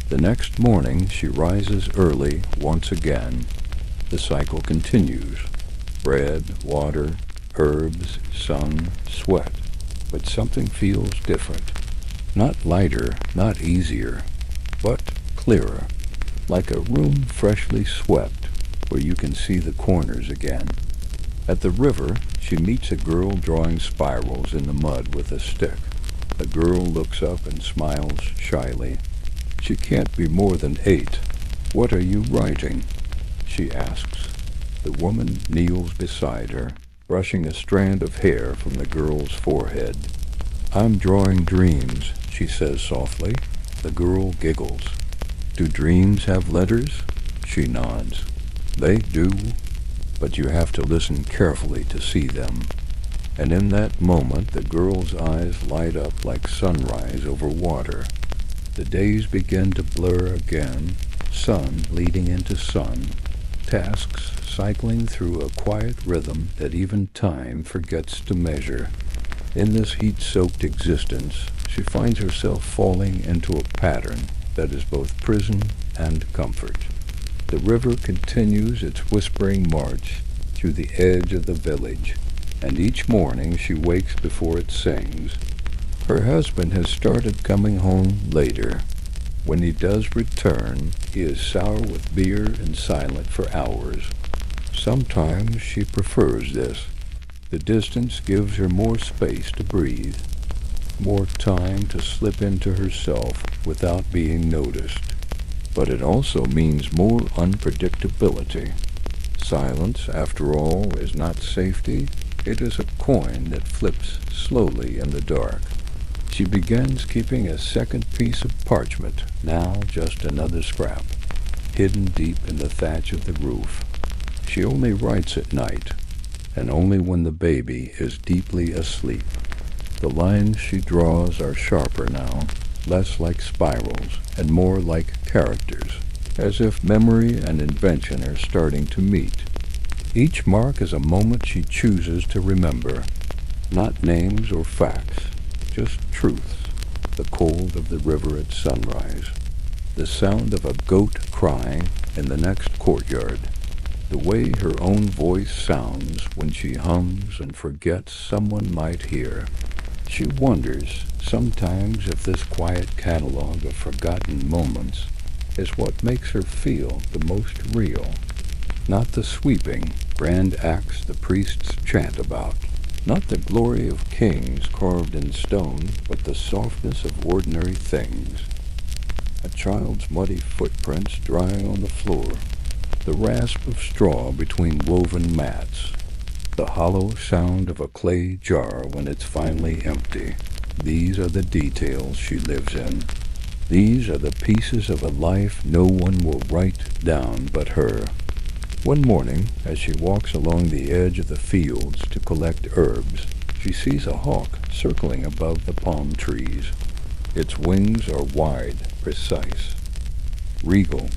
The next morning, she rises early once again. The cycle continues. Bread, water, herbs, sun, sweat. But something feels different. Not lighter, not easier, but clearer. Like a room freshly swept, where you can see the corners again. At the river, she meets a girl drawing spirals in the mud with a stick. The girl looks up and smiles shyly. She can't be more than 8. "What are you writing?" she asks. The woman kneels beside her, brushing a strand of hair from the girl's forehead. "I'm drawing dreams," she says softly. The girl giggles. "Do dreams have letters?" She nods. "They do, but you have to listen carefully to see them." And in that moment, the girl's eyes light up like sunrise over water. The days begin to blur again, sun leading into sun, tasks cycling through a quiet rhythm that even time forgets to measure. In this heat-soaked existence, she finds herself falling into a pattern that is both prison and comfort. The river continues its whispering march through the edge of the village, and each morning she wakes before it sings. Her husband has started coming home later. When he does return, he is sour with beer and silent for hours. Sometimes she prefers this. The distance gives her more space to breathe, more time to slip into herself without being noticed. But it also means more unpredictability. Silence, after all, is not safety. It is a coin that flips slowly in the dark. She begins keeping a second piece of parchment, now just another scrap, hidden deep in the thatch of the roof. She only writes at night, and only when the baby is deeply asleep. The lines she draws are sharper now, less like spirals and more like characters, as if memory and invention are starting to meet. Each mark is a moment she chooses to remember, not names or facts, just truths. The cold of the river at sunrise, the sound of a goat crying in the next courtyard, the way her own voice sounds when she hums and forgets someone might hear. She wonders sometimes if this quiet catalog of forgotten moments is what makes her feel the most real. Not the sweeping, grand acts the priests chant about, not the glory of kings carved in stone, but the softness of ordinary things. A child's muddy footprints drying on the floor, the rasp of straw between woven mats, the hollow sound of a clay jar when it's finally empty. These are the details she lives in. These are the pieces of a life no one will write down but her. One morning, as she walks along the edge of the fields to collect herbs, she sees a hawk circling above the palm trees. Its wings are wide, precise, regal.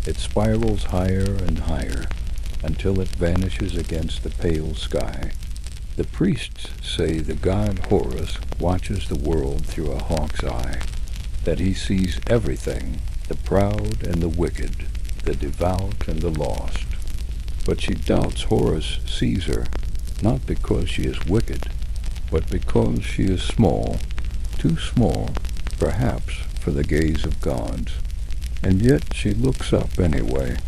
It spirals higher and higher, until it vanishes against the pale sky. The priests say the god Horus watches the world through a hawk's eye, that he sees everything, the proud and the wicked, the devout and the lost. But she doubts Horus sees her, not because she is wicked, but because she is small, too small, perhaps, for the gaze of gods. And yet she looks up anyway,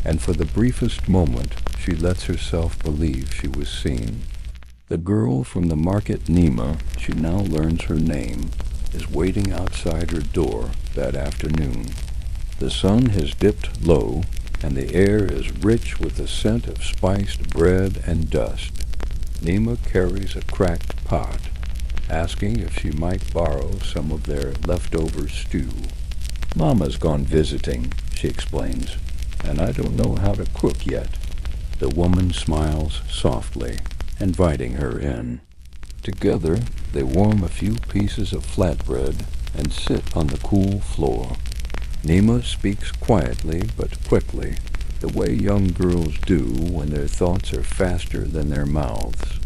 and for the briefest moment she lets herself believe she was seen. The girl from the market Nima, she now learns her name, is waiting outside her door that afternoon. The sun has dipped low, and the air is rich with the scent of spiced bread and dust. Nima carries a cracked pot, asking if she might borrow some of their leftover stew. "Mama's gone visiting," she explains, "and I don't know how to cook yet." The woman smiles softly, inviting her in. Together, they warm a few pieces of flatbread and sit on the cool floor. Nima speaks quietly but quickly, the way young girls do when their thoughts are faster than their mouths.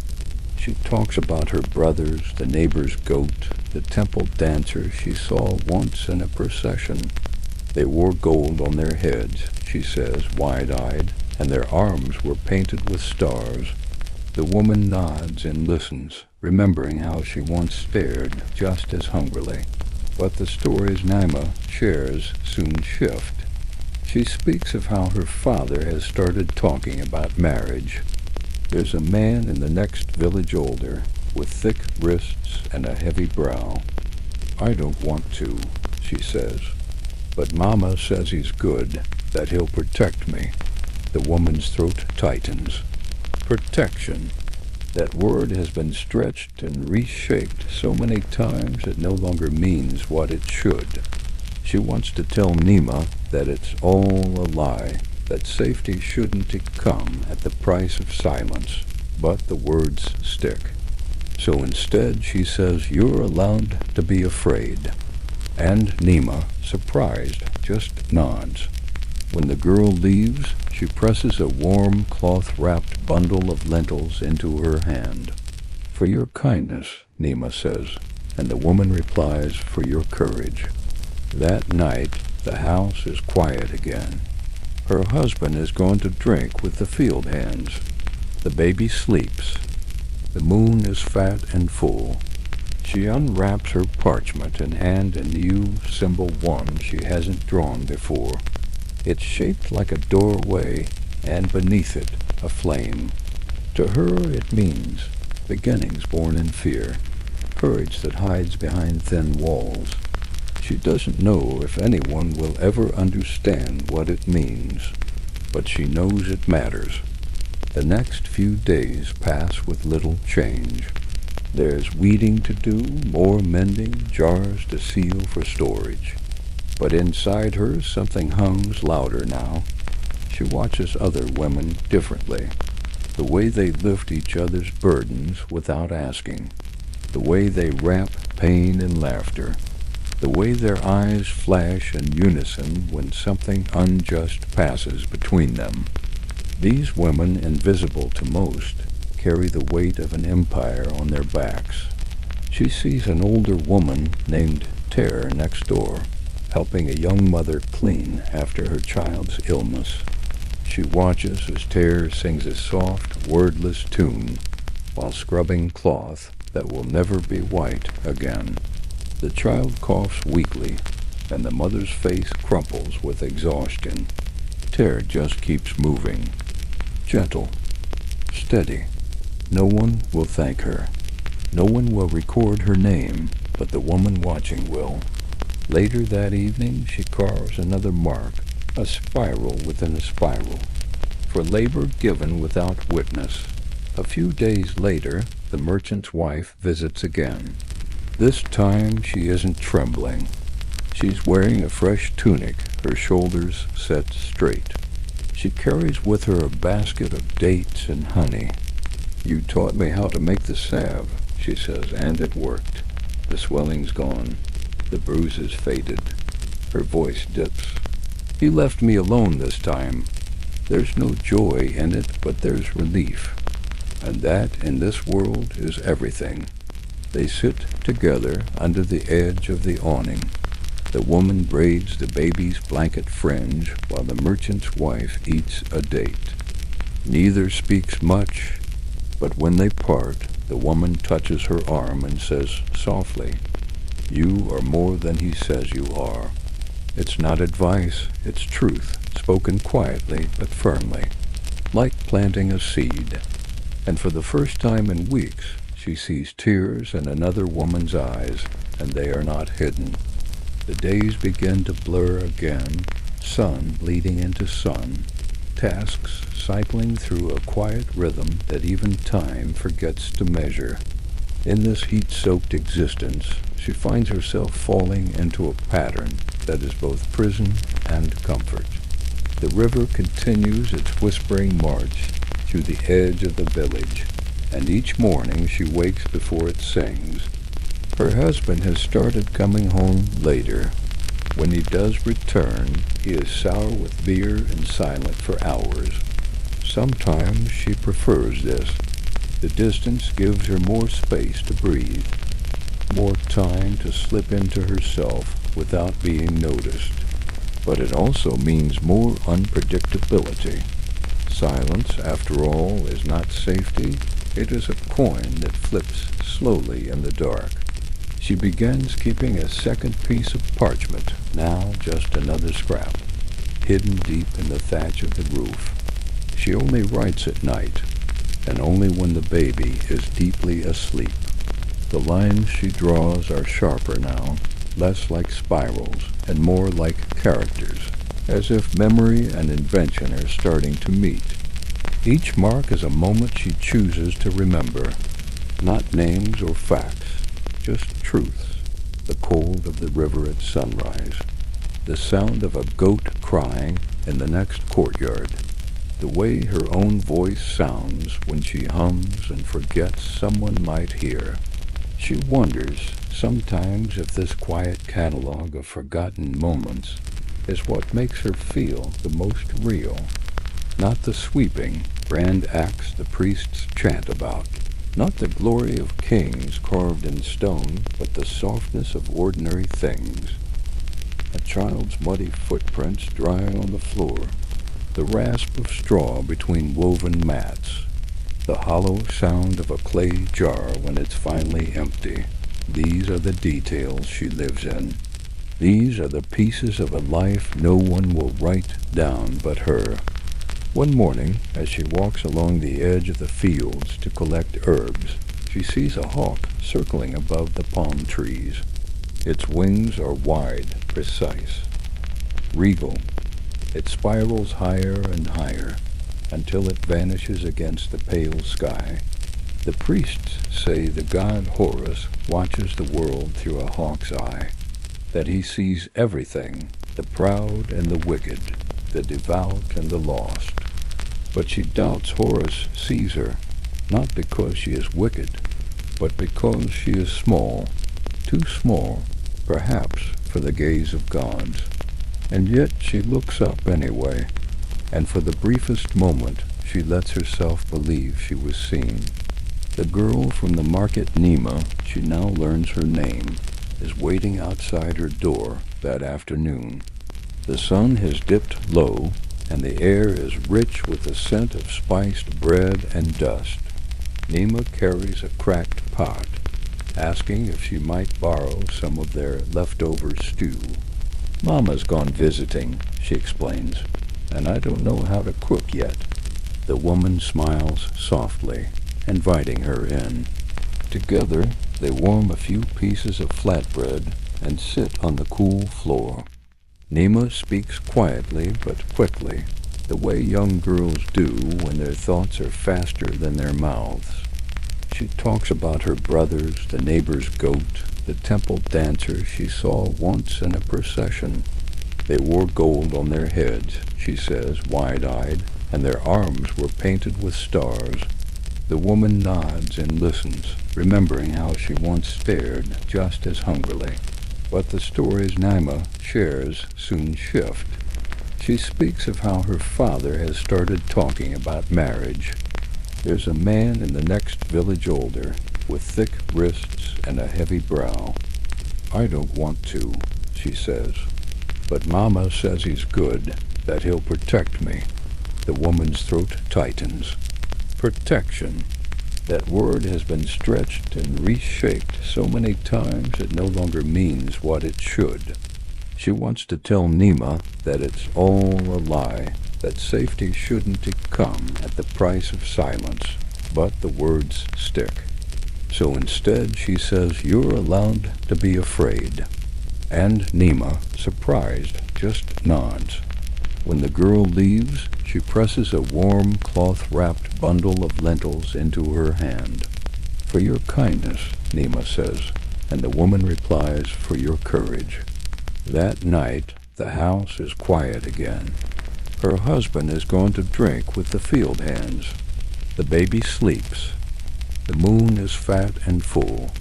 She talks about her brothers, the neighbor's goat, the temple dancer she saw once in a procession. They wore gold on their heads, she says, wide-eyed, and their arms were painted with stars. The woman nods and listens, remembering how she once stared just as hungrily. But the stories Nima shares soon shift. She speaks of how her father has started talking about marriage. There's a man in the next village older, with thick wrists and a heavy brow. "I don't want to," she says. "But Mama says he's good, that he'll protect me." The woman's throat tightens. Protection. That word has been stretched and reshaped so many times it no longer means what it should. She wants to tell Nima that it's all a lie, that safety shouldn't come at the price of silence, but the words stick. So instead she says you're allowed to be afraid. And Nima, surprised, just nods. When the girl leaves, she presses a warm cloth-wrapped bundle of lentils into her hand. "For your kindness," Nima says, and the woman replies, "For your courage." That night, the house is quiet again. Her husband has gone to drink with the field hands. The baby sleeps. The moon is fat and full. She unwraps her parchment and hands a new symbol, one she hasn't drawn before. It's shaped like a doorway, and beneath it, a flame. To her it means beginnings born in fear, courage that hides behind thin walls. She doesn't know if anyone will ever understand what it means, but she knows it matters. The next few days pass with little change. There's weeding to do, more mending, jars to seal for storage. But inside her, something hums louder now. She watches other women differently. The way they lift each other's burdens without asking. The way they wrap pain in laughter. The way their eyes flash in unison when something unjust passes between them. These women, invisible to most, carry the weight of an empire on their backs. She sees an older woman named Ter next door, helping a young mother clean after her child's illness. She watches as Ter sings a soft, wordless tune while scrubbing cloth that will never be white again. The child coughs weakly, and the mother's face crumples with exhaustion. Ter just keeps moving. Gentle, steady. No one will thank her. No one will record her name, but the woman watching will. Later that evening, she carves another mark, a spiral within a spiral, for labor given without witness. A few days later, the merchant's wife visits again. This time, she isn't trembling. She's wearing a fresh tunic, her shoulders set straight. She carries with her a basket of dates and honey. "You taught me how to make the salve," she says, "and it worked. The swelling's gone. The bruises faded." Her voice dips. "He left me alone this time. There's no joy in it, but there's relief. And that, in this world, is everything." They sit together under the edge of the awning. The woman braids the baby's blanket fringe while the merchant's wife eats a date. Neither speaks much, but when they part, the woman touches her arm and says softly, "You are more than he says you are." It's not advice, it's truth, spoken quietly but firmly, like planting a seed. And for the first time in weeks, she sees tears in another woman's eyes, and they are not hidden. The days begin to blur again, sun bleeding into sun, tasks cycling through a quiet rhythm that even time forgets to measure. In this heat-soaked existence, she finds herself falling into a pattern that is both prison and comfort. The river continues its whispering march through the edge of the village, and each morning she wakes before it sings. Her husband has started coming home later. When he does return, he is sour with beer and silent for hours. Sometimes she prefers this. The distance gives her more space to breathe, more time to slip into herself without being noticed. But it also means more unpredictability. Silence, after all, is not safety. It is a coin that flips slowly in the dark. She begins keeping a second piece of parchment, now just another scrap, hidden deep in the thatch of the roof. She only writes at night, and only when the baby is deeply asleep. The lines she draws are sharper now, less like spirals and more like characters, as if memory and invention are starting to meet. Each mark is a moment she chooses to remember, not names or facts, just truths. The cold of the river at sunrise, the sound of a goat crying in the next courtyard, the way her own voice sounds when she hums and forgets someone might hear. She wonders sometimes if this quiet catalog of forgotten moments is what makes her feel the most real. Not the sweeping, grand acts the priests chant about. Not the glory of kings carved in stone, but the softness of ordinary things. A child's muddy footprints dry on the floor, the rasp of straw between woven mats, the hollow sound of a clay jar when it's finally empty. These are the details she lives in. These are the pieces of a life no one will write down but her. One morning, as she walks along the edge of the fields to collect herbs, she sees a hawk circling above the palm trees. Its wings are wide, precise, regal. It spirals higher and higher until it vanishes against the pale sky. The priests say the god Horus watches the world through a hawk's eye, that he sees everything, the proud and the wicked, the devout and the lost. But she doubts Horus sees her, not because she is wicked, but because she is small, too small, perhaps, for the gaze of gods. And yet she looks up anyway, and for the briefest moment she lets herself believe she was seen. The girl from the market Nima, she now learns her name, is waiting outside her door that afternoon. The sun has dipped low, and the air is rich with the scent of spiced bread and dust. Nima carries a cracked pot, asking if she might borrow some of their leftover stew. "Mama's gone visiting," she explains, "and I don't know how to cook yet." The woman smiles softly, inviting her in. Together, they warm a few pieces of flatbread and sit on the cool floor. Nima speaks quietly but quickly, the way young girls do when their thoughts are faster than their mouths. She talks about her brothers, the neighbor's goat, the temple dancers she saw once in a procession. They wore gold on their heads, she says, wide-eyed, and their arms were painted with stars. The woman nods and listens, remembering how she once stared just as hungrily. But the stories Nima shares soon shift. She speaks of how her father has started talking about marriage. There's a man in the next village older, with thick wrists and a heavy brow. "I don't want to," she says. "But Mama says he's good, that he'll protect me." The woman's throat tightens. Protection. That word has been stretched and reshaped so many times it no longer means what it should. She wants to tell Nima that it's all a lie, that safety shouldn't come at the price of silence, but the words stick. So instead she says you're allowed to be afraid. And Nima, surprised, just nods. When the girl leaves, she presses a warm cloth-wrapped bundle of lentils into her hand. "For your kindness," Nima says, and the woman replies, "For your courage." That night, the house is quiet again. Her husband has gone to drink with the field hands. The baby sleeps. The moon is fat and full.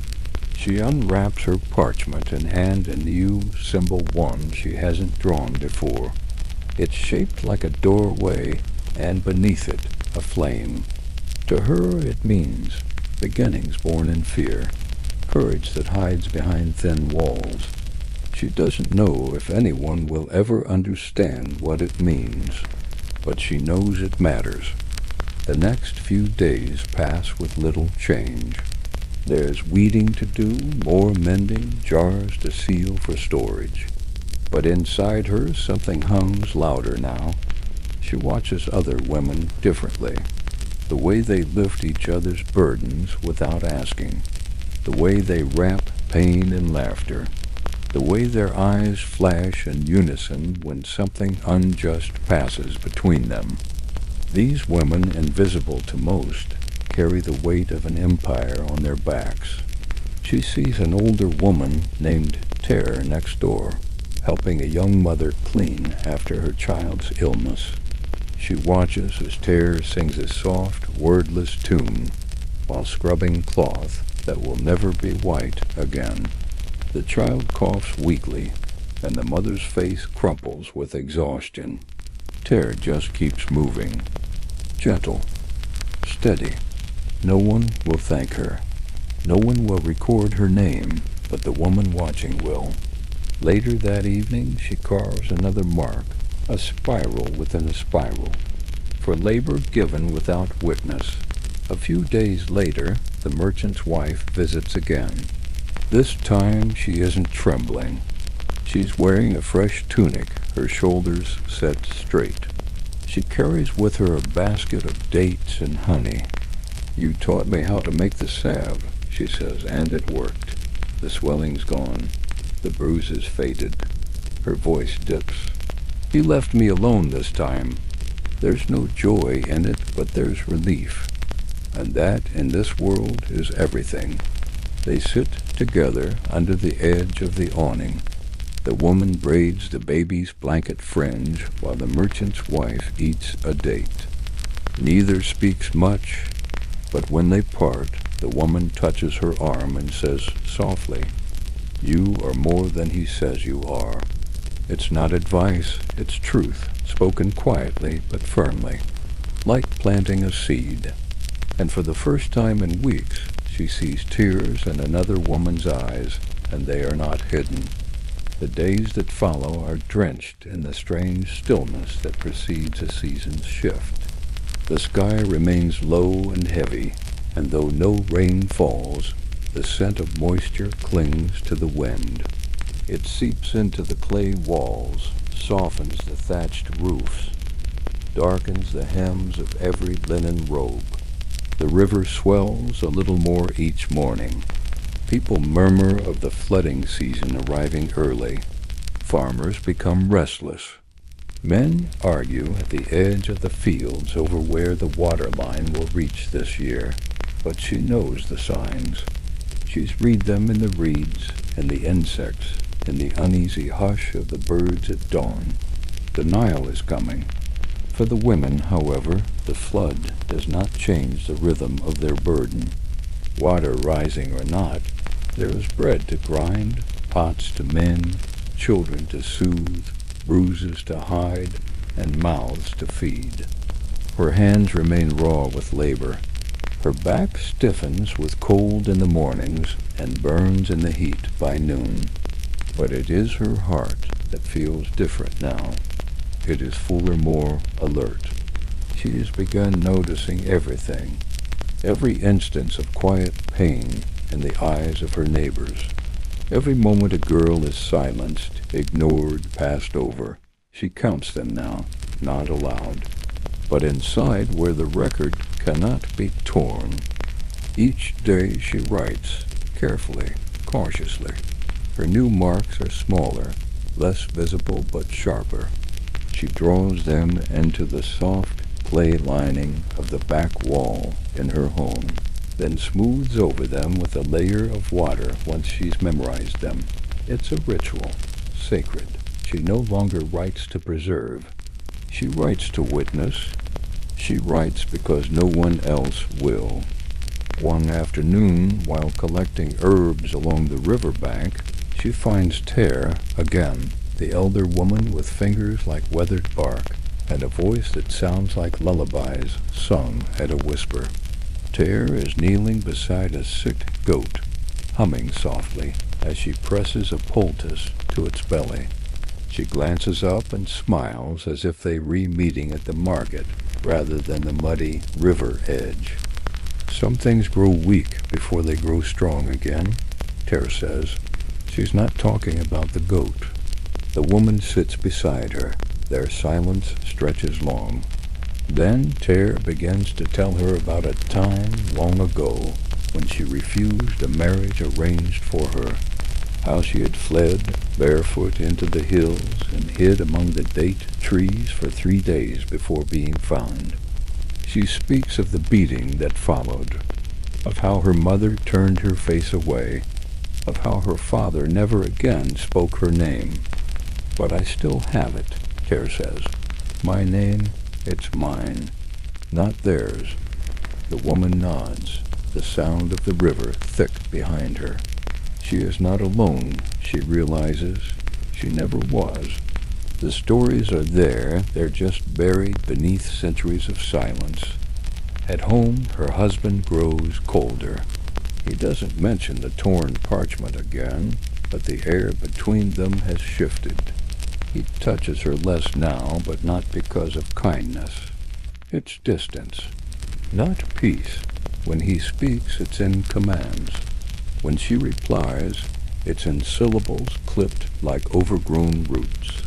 She unwraps her parchment and hands a new symbol one she hasn't drawn before. It's shaped like a doorway, and beneath it, a flame. To her it means beginnings born in fear, courage that hides behind thin walls. She doesn't know if anyone will ever understand what it means, but she knows it matters. The next few days pass with little change. There's weeding to do, more mending, jars to seal for storage. But inside her something hums louder now. She watches other women differently. The way they lift each other's burdens without asking. The way they wrap pain in laughter. The way their eyes flash in unison when something unjust passes between them. These women, invisible to most, carry the weight of an empire on their backs. She sees an older woman named Ter next door, helping a young mother clean after her child's illness. She watches as Ter sings a soft, wordless tune while scrubbing cloth that will never be white again. The child coughs weakly, and the mother's face crumples with exhaustion. Ter just keeps moving. Gentle. Steady. No one will thank her. No one will record her name, but the woman watching will. Later that evening, she carves another mark, a spiral within a spiral, for labor given without witness. A few days later, the merchant's wife visits again. This time, she isn't trembling. She's wearing a fresh tunic, her shoulders set straight. She carries with her a basket of dates and honey. "You taught me how to make the salve," she says, "and it worked. The swelling's gone. The bruises faded." Her voice dips. "He left me alone this time. There's no joy in it, but there's relief. And that, in this world, is everything." They sit together under the edge of the awning. The woman braids the baby's blanket fringe while the merchant's wife eats a date. Neither speaks much, but when they part, the woman touches her arm and says softly, "You are more than he says you are." It's not advice, it's truth, spoken quietly but firmly, like planting a seed. And for the first time in weeks, she sees tears in another woman's eyes, and they are not hidden. The days that follow are drenched in the strange stillness that precedes a season's shift. The sky remains low and heavy, and though no rain falls, the scent of moisture clings to the wind. It seeps into the clay walls, softens the thatched roofs, darkens the hems of every linen robe. The river swells a little more each morning. People murmur of the flooding season arriving early. Farmers become restless. Men argue at the edge of the fields over where the water line will reach this year, but she knows the signs. She's read them in the reeds, in the insects, in the uneasy hush of the birds at dawn. The Nile is coming. For the women, however, the flood does not change the rhythm of their burden. Water rising or not, there is bread to grind, pots to mend, children to soothe, bruises to hide, and mouths to feed. Her hands remain raw with labor. Her back stiffens with cold in the mornings and burns in the heat by noon. But it is her heart that feels different now. It is fuller, more alert. She has begun noticing everything, every instance of quiet pain in the eyes of her neighbors. Every moment a girl is silenced, ignored, passed over. She counts them now, not aloud, but inside where the record cannot be torn. Each day she writes, carefully, cautiously. Her new marks are smaller, less visible but sharper. She draws them into the soft clay lining of the back wall in her home, then smooths over them with a layer of water once she's memorized them. It's a ritual, sacred. She no longer writes to preserve. She writes to witness. She writes because no one else will. One afternoon, while collecting herbs along the river bank, she finds Ter again, the elder woman with fingers like weathered bark, and a voice that sounds like lullabies sung at a whisper. Ter is kneeling beside a sick goat, humming softly as she presses a poultice to its belly. She glances up and smiles as if they re-meeting at the market rather than the muddy river edge. Some things grow weak before they grow strong again, Ter says. She's not talking about the goat. The woman sits beside her. Their silence stretches long. Then Ter begins to tell her about a time long ago when she refused a marriage arranged for her, how she had fled barefoot into the hills and hid among the date trees for 3 days before being found. She speaks of the beating that followed, of how her mother turned her face away, of how her father never again spoke her name. But I still have it, Ter says. My name, it's mine, not theirs. The woman nods, the sound of the river thick behind her. She is not alone, she realizes. She never was. The stories are there, they're just buried beneath centuries of silence. At home, her husband grows colder. He doesn't mention the torn parchment again, but the air between them has shifted. He touches her less now, but not because of kindness. It's distance, not peace. When he speaks, it's in commands. When she replies, it's in syllables clipped like overgrown roots.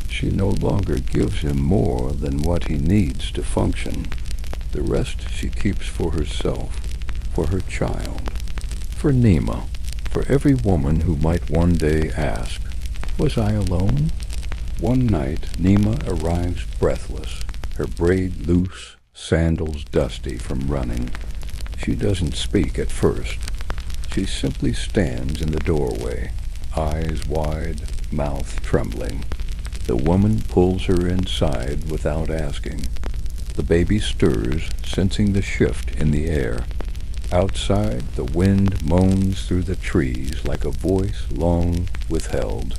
She no longer gives him more than what he needs to function. The rest she keeps for herself, for her child, for Nima, for every woman who might one day ask, "Was I alone?" One night, Nima arrives breathless, her braid loose, sandals dusty from running. She doesn't speak at first. She simply stands in the doorway, eyes wide, mouth trembling. The woman pulls her inside without asking. The baby stirs, sensing the shift in the air. Outside, the wind moans through the trees like a voice long withheld.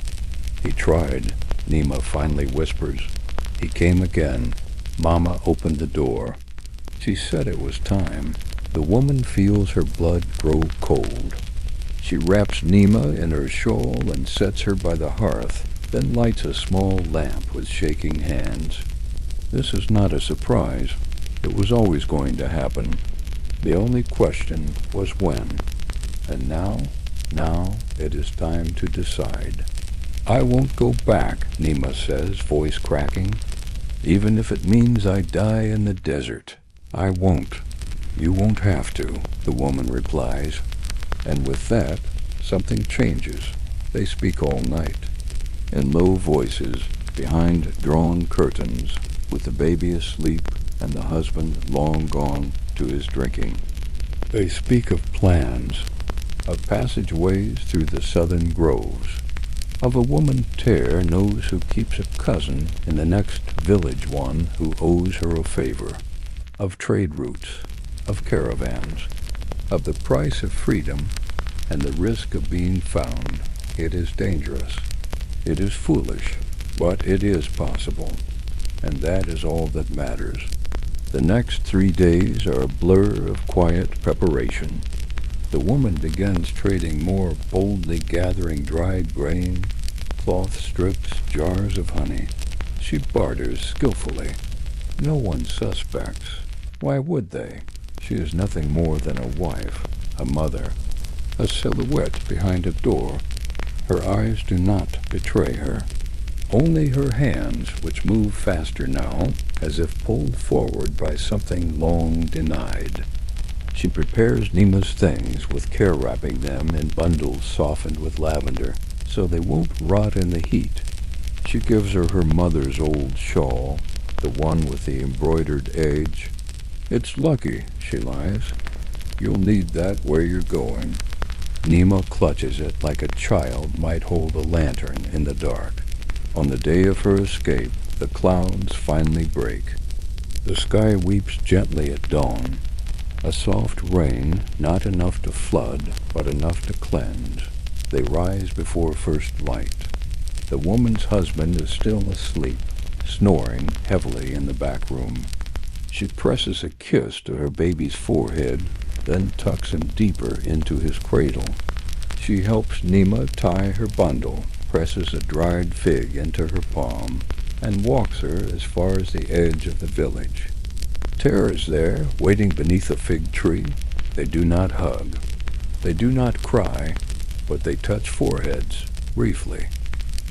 "He tried," Nima finally whispers. "He came again." Mama opened the door. She said it was time. The woman feels her blood grow cold. She wraps Nima in her shawl and sets her by the hearth, then lights a small lamp with shaking hands. This is not a surprise. It was always going to happen. The only question was when. And now it is time to decide. "I won't go back," Nima says, voice cracking. "Even if it means I die in the desert, I won't." "You won't have to," the woman replies. And with that, something changes. They speak all night, in low voices, behind drawn curtains, with the baby asleep and the husband long gone to his drinking. They speak of plans, of passageways through the southern groves, of a woman Ter knows who keeps a cousin in the next village, one who owes her a favor, of trade routes, of caravans, of the price of freedom and the risk of being found. It is dangerous. It is foolish, but it is possible, and that is all that matters. The next 3 days are a blur of quiet preparation. The woman begins trading more boldly, gathering dried grain, cloth strips, jars of honey. She barters skillfully. No one suspects. Why would they? She is nothing more than a wife, a mother, a silhouette behind a door. Her eyes do not betray her. Only her hands, which move faster now, as if pulled forward by something long denied. She prepares Nima's things with care, wrapping them in bundles softened with lavender, so they won't rot in the heat. She gives her her mother's old shawl, the one with the embroidered edge. "It's lucky," she lies. "You'll need that where you're going." Nima clutches it like a child might hold a lantern in the dark. On the day of her escape, the clouds finally break. The sky weeps gently at dawn. A soft rain, not enough to flood, but enough to cleanse. They rise before first light. The woman's husband is still asleep, snoring heavily in the back room. She presses a kiss to her baby's forehead, then tucks him deeper into his cradle. She helps Nima tie her bundle, presses a dried fig into her palm, and walks her as far as the edge of the village. Ter is there, waiting beneath a fig tree. They do not hug. They do not cry, but they touch foreheads, briefly.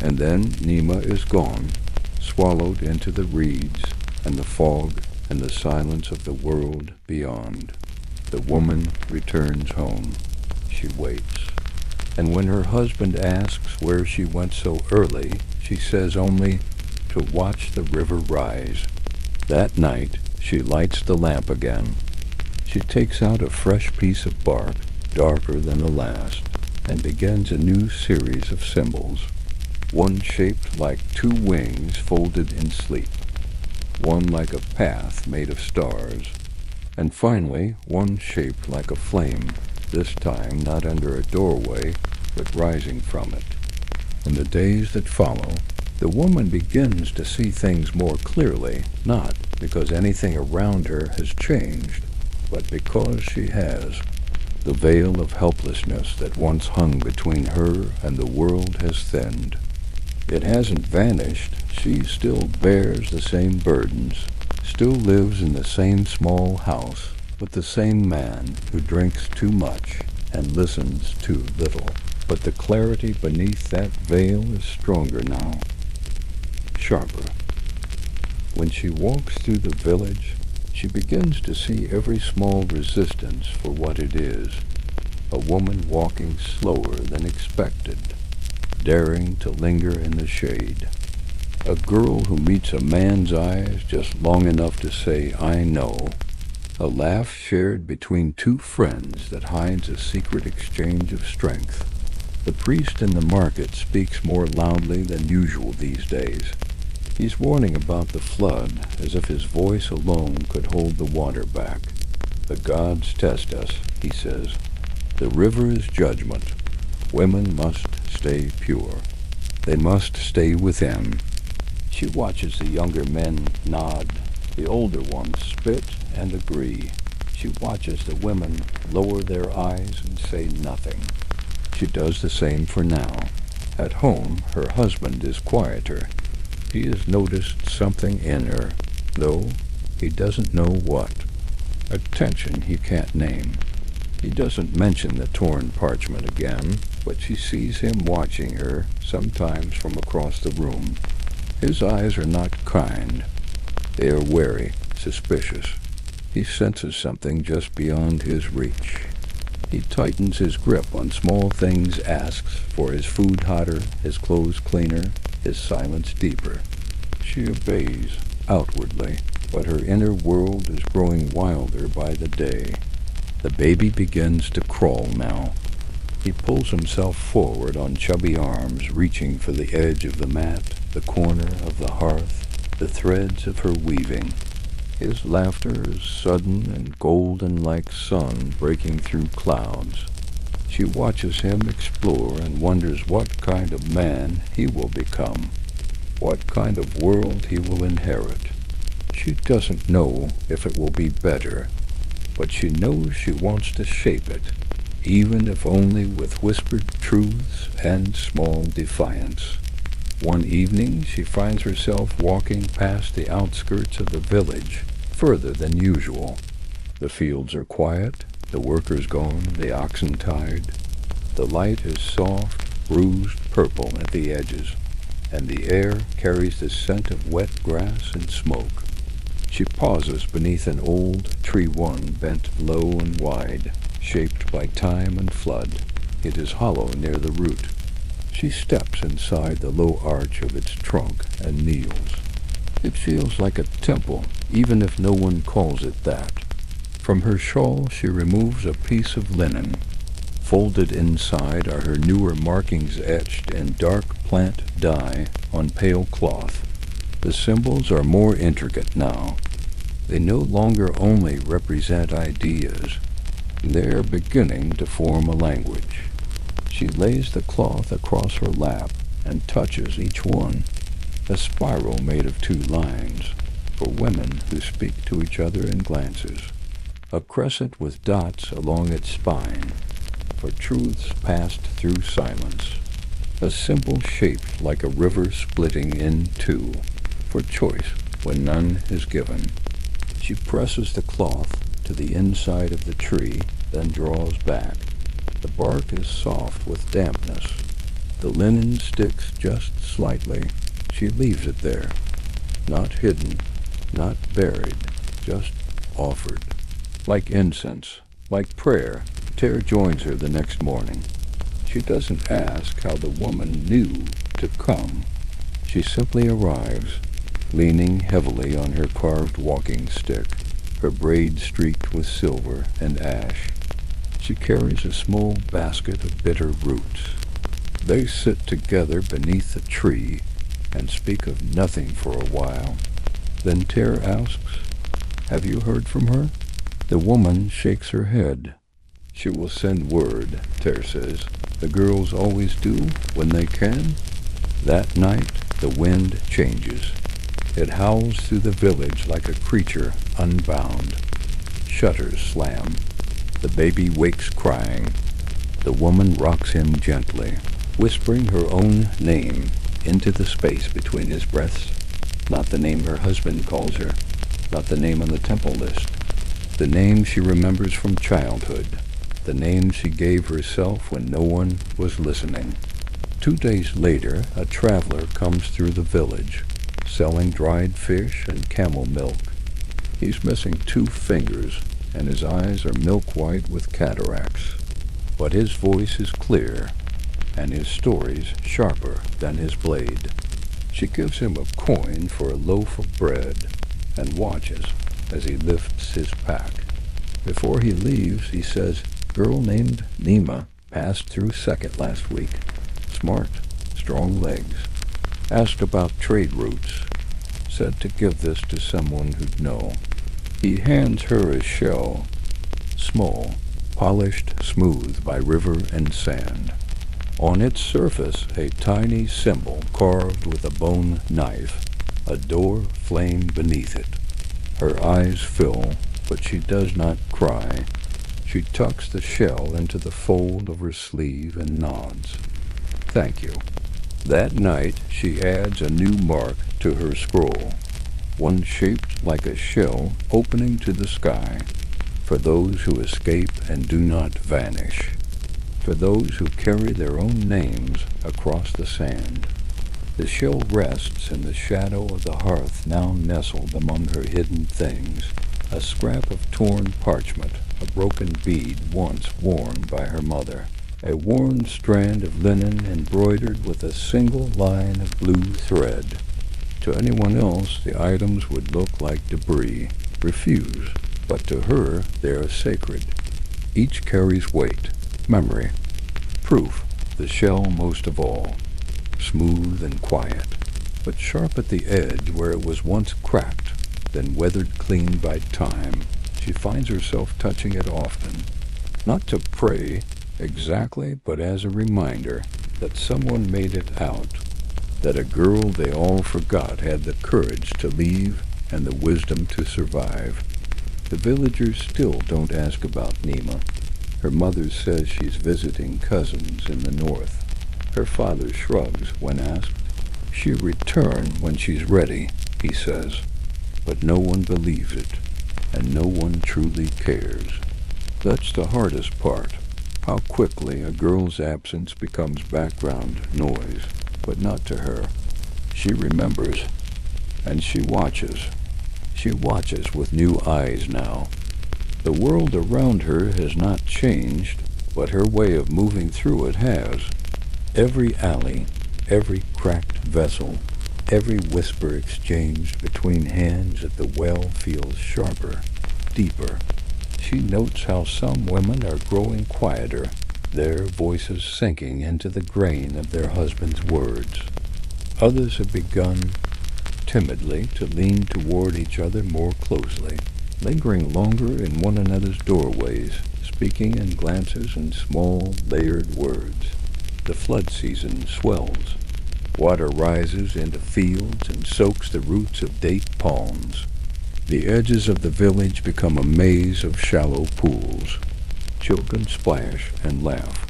And then Nima is gone, swallowed into the reeds and the fog and the silence of the world beyond. The woman returns home. She waits. And when her husband asks where she went so early, she says only, to watch the river rise. That night, she lights the lamp again. She takes out a fresh piece of bark, darker than the last, and begins a new series of symbols. One shaped like 2 wings folded in sleep. One like a path made of stars. And finally, one shaped like a flame, this time not under a doorway, but rising from it. In the days that follow, the woman begins to see things more clearly, not because anything around her has changed, but because she has. The veil of helplessness that once hung between her and the world has thinned. It hasn't vanished. She still bears the same burdens, still lives in the same small house, with the same man who drinks too much and listens too little. But the clarity beneath that veil is stronger now, sharper. When she walks through the village, she begins to see every small resistance for what it is. A woman walking slower than expected, daring to linger in the shade. A girl who meets a man's eyes just long enough to say, "I know." A laugh shared between two friends that hides a secret exchange of strength. The priest in the market speaks more loudly than usual these days. He's warning about the flood, as if his voice alone could hold the water back. "The gods test us," he says. "The river is judgment. Women must stay pure. They must stay within." She watches the younger men nod, the older ones spit and agree. She watches the women lower their eyes and say nothing. She does the same for now. At home, her husband is quieter. He has noticed something in her, though he doesn't know what. A tension he can't name. He doesn't mention the torn parchment again, but she sees him watching her, sometimes from across the room. His eyes are not kind. They are wary, suspicious. He senses something just beyond his reach. He tightens his grip on small things, asks for his food hotter, his clothes cleaner, his silence deeper. She obeys, outwardly, but her inner world is growing wilder by the day. The baby begins to crawl now. He pulls himself forward on chubby arms, reaching for the edge of the mat, the corner of the hearth, the threads of her weaving. His laughter is sudden and golden like sun breaking through clouds. She watches him explore and wonders what kind of man he will become, what kind of world he will inherit. She doesn't know if it will be better, but she knows she wants to shape it, even if only with whispered truths and small defiance. One evening, she finds herself walking past the outskirts of the village, further than usual. The fields are quiet, the workers gone, the oxen tied. The light is soft, bruised purple at the edges, and the air carries the scent of wet grass and smoke. She pauses beneath an old tree one bent low and wide, shaped by time and flood. It is hollow near the root. She steps inside the low arch of its trunk and kneels. It feels like a temple, even if no one calls it that. From her shawl she removes a piece of linen. Folded inside are her newer markings etched in dark plant dye on pale cloth. The symbols are more intricate now. They no longer only represent ideas. They're beginning to form a language. She lays the cloth across her lap and touches each one. A spiral made of two lines, for women who speak to each other in glances. A crescent with dots along its spine, for truths passed through silence. A symbol shaped like a river splitting in two, for choice when none is given. She presses the cloth to the inside of the tree, then draws back. The bark is soft with dampness. The linen sticks just slightly. She leaves it there, not hidden, not buried, just offered. Like incense, like prayer, Ter joins her the next morning. She doesn't ask how the woman knew to come. She simply arrives, leaning heavily on her carved walking stick, her braid streaked with silver and ash. She carries a small basket of bitter roots. They sit together beneath the tree and speak of nothing for a while. Then Ter asks, "Have you heard from her?" The woman shakes her head. "She will send word," Ter says. "The girls always do when they can." That night, the wind changes. It howls through the village like a creature unbound. Shutters slam. The baby wakes crying. The woman rocks him gently, whispering her own name into the space between his breaths. Not the name her husband calls her, not the name on the temple list. The name she remembers from childhood, the name she gave herself when no one was listening. 2 days later, a traveler comes through the village, selling dried fish and camel milk. He's missing 2 fingers, and his eyes are milk white with cataracts. But his voice is clear, and his stories sharper than his blade. She gives him a coin for a loaf of bread, and watches as he lifts his pack. Before he leaves, he says, "Girl named Nima passed through second last week. Smart, strong legs. Asked about trade routes. Said to give this to someone who'd know." He hands her a shell, small, polished smooth by river and sand. On its surface, a tiny symbol carved with a bone knife, a door flame beneath it. Her eyes fill, but she does not cry. She tucks the shell into the fold of her sleeve and nods. "Thank you." That night, she adds a new mark to her scroll, one shaped like a shell opening to the sky, for those who escape and do not vanish, for those who carry their own names across the sand. The shell rests in the shadow of the hearth now nestled among her hidden things, a scrap of torn parchment, a broken bead once worn by her mother, a worn strand of linen embroidered with a single line of blue thread. To anyone else, the items would look like debris, refuse, but to her they are sacred. Each carries weight, memory, proof, the shell most of all. Smooth and quiet, but sharp at the edge where it was once cracked, then weathered clean by time. She finds herself touching it often, not to pray exactly, but as a reminder that someone made it out, that a girl they all forgot had the courage to leave and the wisdom to survive. The villagers still don't ask about Nima. Her mother says she's visiting cousins in the north. Her father shrugs when asked. "She'll return when she's ready," he says. But no one believes it, and no one truly cares. That's the hardest part, how quickly a girl's absence becomes background noise, but not to her. She remembers, and she watches. She watches with new eyes now. The world around her has not changed, but her way of moving through it has. Every alley, every cracked vessel, every whisper exchanged between hands at the well feels sharper, deeper. She notes how some women are growing quieter, their voices sinking into the grain of their husbands' words. Others have begun, timidly, to lean toward each other more closely, lingering longer in one another's doorways, speaking in glances and small, layered words. The flood season swells. Water rises into fields and soaks the roots of date palms. The edges of the village become a maze of shallow pools. Children splash and laugh.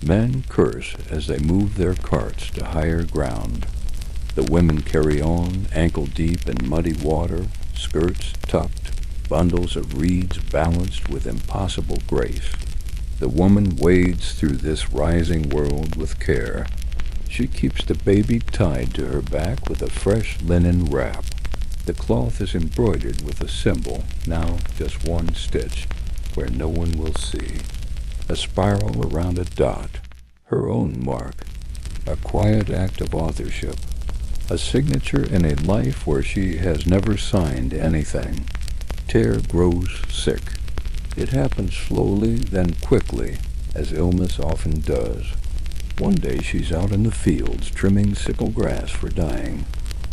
Men curse as they move their carts to higher ground. The women carry on, ankle-deep in muddy water, skirts tucked, bundles of reeds balanced with impossible grace. The woman wades through this rising world with care. She keeps the baby tied to her back with a fresh linen wrap. The cloth is embroidered with a symbol, now just one stitch, where no one will see. A spiral around a dot, her own mark. A quiet act of authorship. A signature in a life where she has never signed anything. Terre grows sick. It happens slowly, then quickly, as illness often does. One day she's out in the fields trimming sickle grass for dyeing.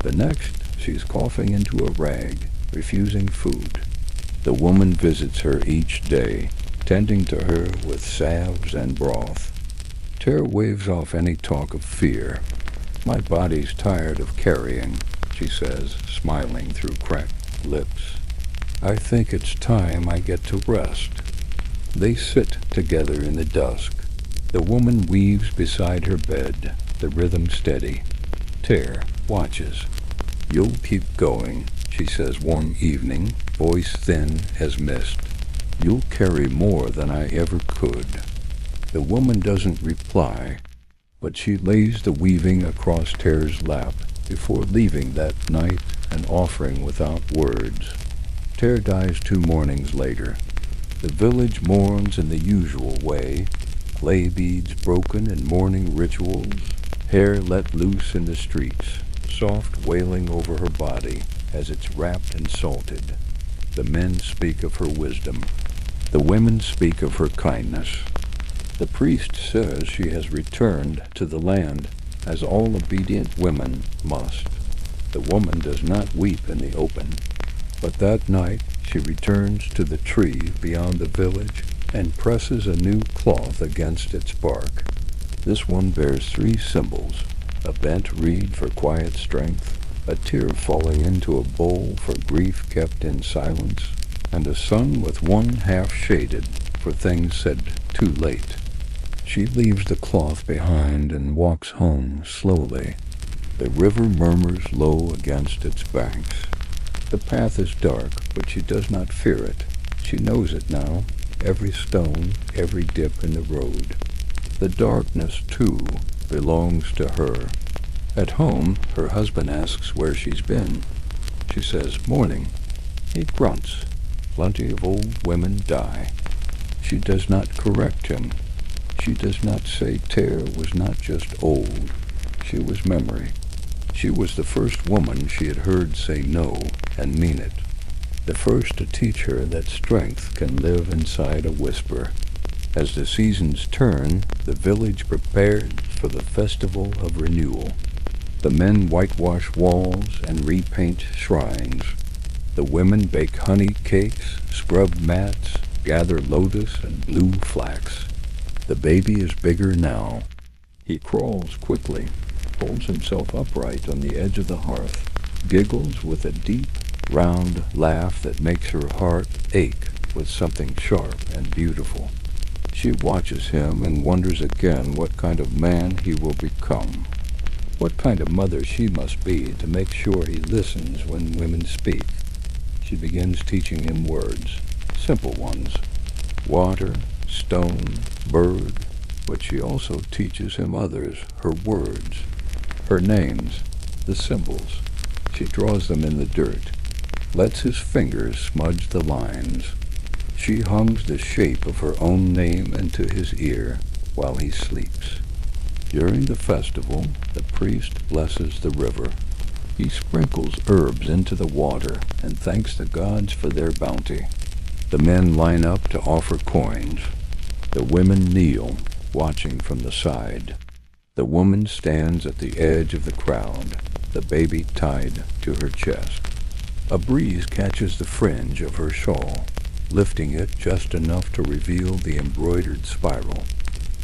The next, she's coughing into a rag, refusing food. The woman visits her each day, tending to her with salves and broth. Terre waves off any talk of fear. My body's tired of carrying, she says, smiling through cracked lips. I think it's time I get to rest. They sit together in the dusk. The woman weaves beside her bed, the rhythm steady. Ter watches. You'll keep going, she says one evening, voice thin as mist. You'll carry more than I ever could. The woman doesn't reply, but she lays the weaving across Ter's lap before leaving that night, an offering without words. Ter dies 2 mornings later. The village mourns in the usual way, clay beads broken in mourning rituals, hair let loose in the streets, soft wailing over her body as it's wrapped and salted. The men speak of her wisdom. The women speak of her kindness. The priest says she has returned to the land, as all obedient women must. The woman does not weep in the open, but that night she returns to the tree beyond the village and presses a new cloth against its bark. This one bears 3 symbols: a bent reed for quiet strength, a tear falling into a bowl for grief kept in silence, and a sun with one half shaded for things said too late. She leaves the cloth behind and walks home slowly. The river murmurs low against its banks. The path is dark, but she does not fear it. She knows it now, every stone, every dip in the road. The darkness, too, belongs to her. At home, her husband asks where she's been. She says, "Morning." He grunts. Plenty of old women die. She does not correct him. She does not say Ter was not just old. She was memory. She was the first woman she had heard say no and mean it. The first to teach her that strength can live inside a whisper. As the seasons turn, the village prepared for the festival of renewal. The men whitewash walls and repaint shrines. The women bake honey cakes, scrub mats, gather lotus and blue flax. The baby is bigger now. He crawls quickly, holds himself upright on the edge of the hearth, giggles with a deep, round laugh that makes her heart ache with something sharp and beautiful. She watches him and wonders again what kind of man he will become. What kind of mother she must be to make sure he listens when women speak. She begins teaching him words, simple ones: water, stone, bird, but she also teaches him others, her words, her names, the symbols. She draws them in the dirt, lets his fingers smudge the lines. She hungs the shape of her own name into his ear while he sleeps. During the festival, the priest blesses the river. He sprinkles herbs into the water and thanks the gods for their bounty. The men line up to offer coins. The women kneel, watching from the side. The woman stands at the edge of the crowd, the baby tied to her chest. A breeze catches the fringe of her shawl, lifting it just enough to reveal the embroidered spiral.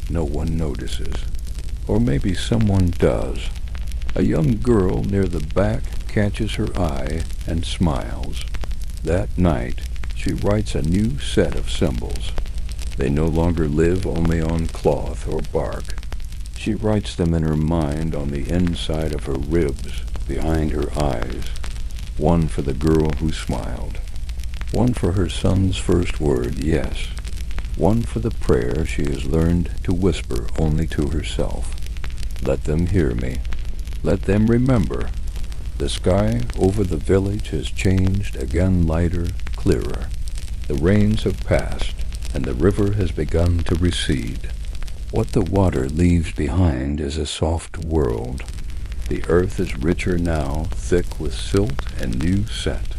No one notices. Or maybe someone does. A young girl near the back catches her eye and smiles. That night, she writes a new set of symbols. They no longer live only on cloth or bark. She writes them in her mind on the inside of her ribs, behind her eyes. One for the girl who smiled. One for her son's first word, yes. One for the prayer she has learned to whisper only to herself. Let them hear me. Let them remember. The sky over the village has changed, again lighter, clearer. The rains have passed, and the river has begun to recede. What the water leaves behind is a soft world. The earth is richer now, thick with silt and new scent.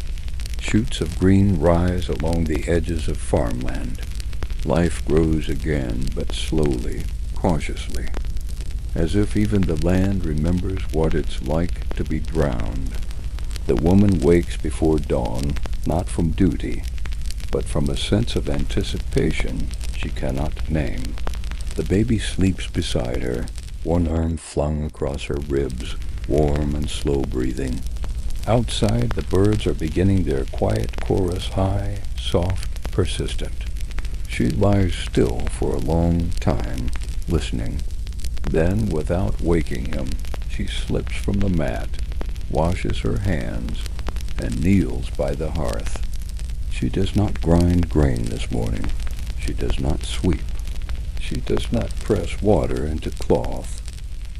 Shoots of green rise along the edges of farmland. Life grows again, but slowly, cautiously, as if even the land remembers what it's like to be drowned. The woman wakes before dawn, not from duty, but from a sense of anticipation she cannot name. The baby sleeps beside her, one arm flung across her ribs, warm and slow breathing. Outside, the birds are beginning their quiet chorus, high, soft, persistent. She lies still for a long time, listening. Then, without waking him, she slips from the mat, washes her hands, and kneels by the hearth. She does not grind grain this morning. She does not sweep. She does not press water into cloth.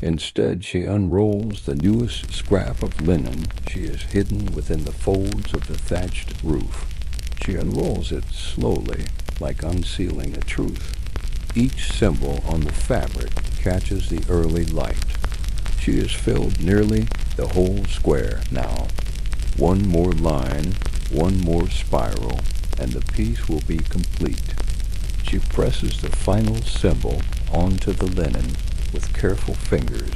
Instead, she unrolls the newest scrap of linen she has hidden within the folds of the thatched roof. She unrolls it slowly, like unsealing a truth. Each symbol on the fabric catches the early light. She has filled nearly the whole square now. One more line, one more spiral, and the piece will be complete. She presses the final symbol onto the linen with careful fingers.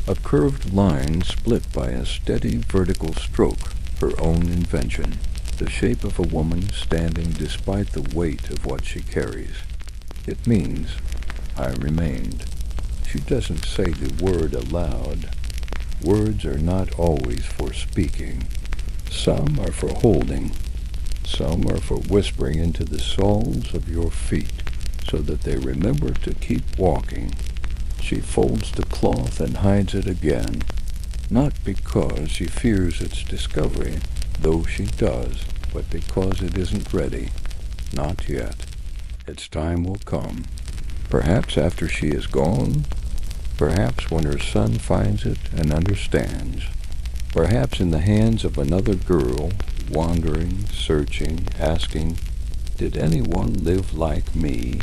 A curved line split by a steady vertical stroke, her own invention, the shape of a woman standing despite the weight of what she carries. It means, I remained. She doesn't say the word aloud. Words are not always for speaking. Some are for holding. Some are for whispering into the soles of your feet so that they remember to keep walking. She folds the cloth and hides it again, not because she fears its discovery, though she does, but because it isn't ready. Not yet. Its time will come. Perhaps after she is gone. Perhaps when her son finds it and understands. Perhaps in the hands of another girl, wandering, searching, asking, did anyone live like me?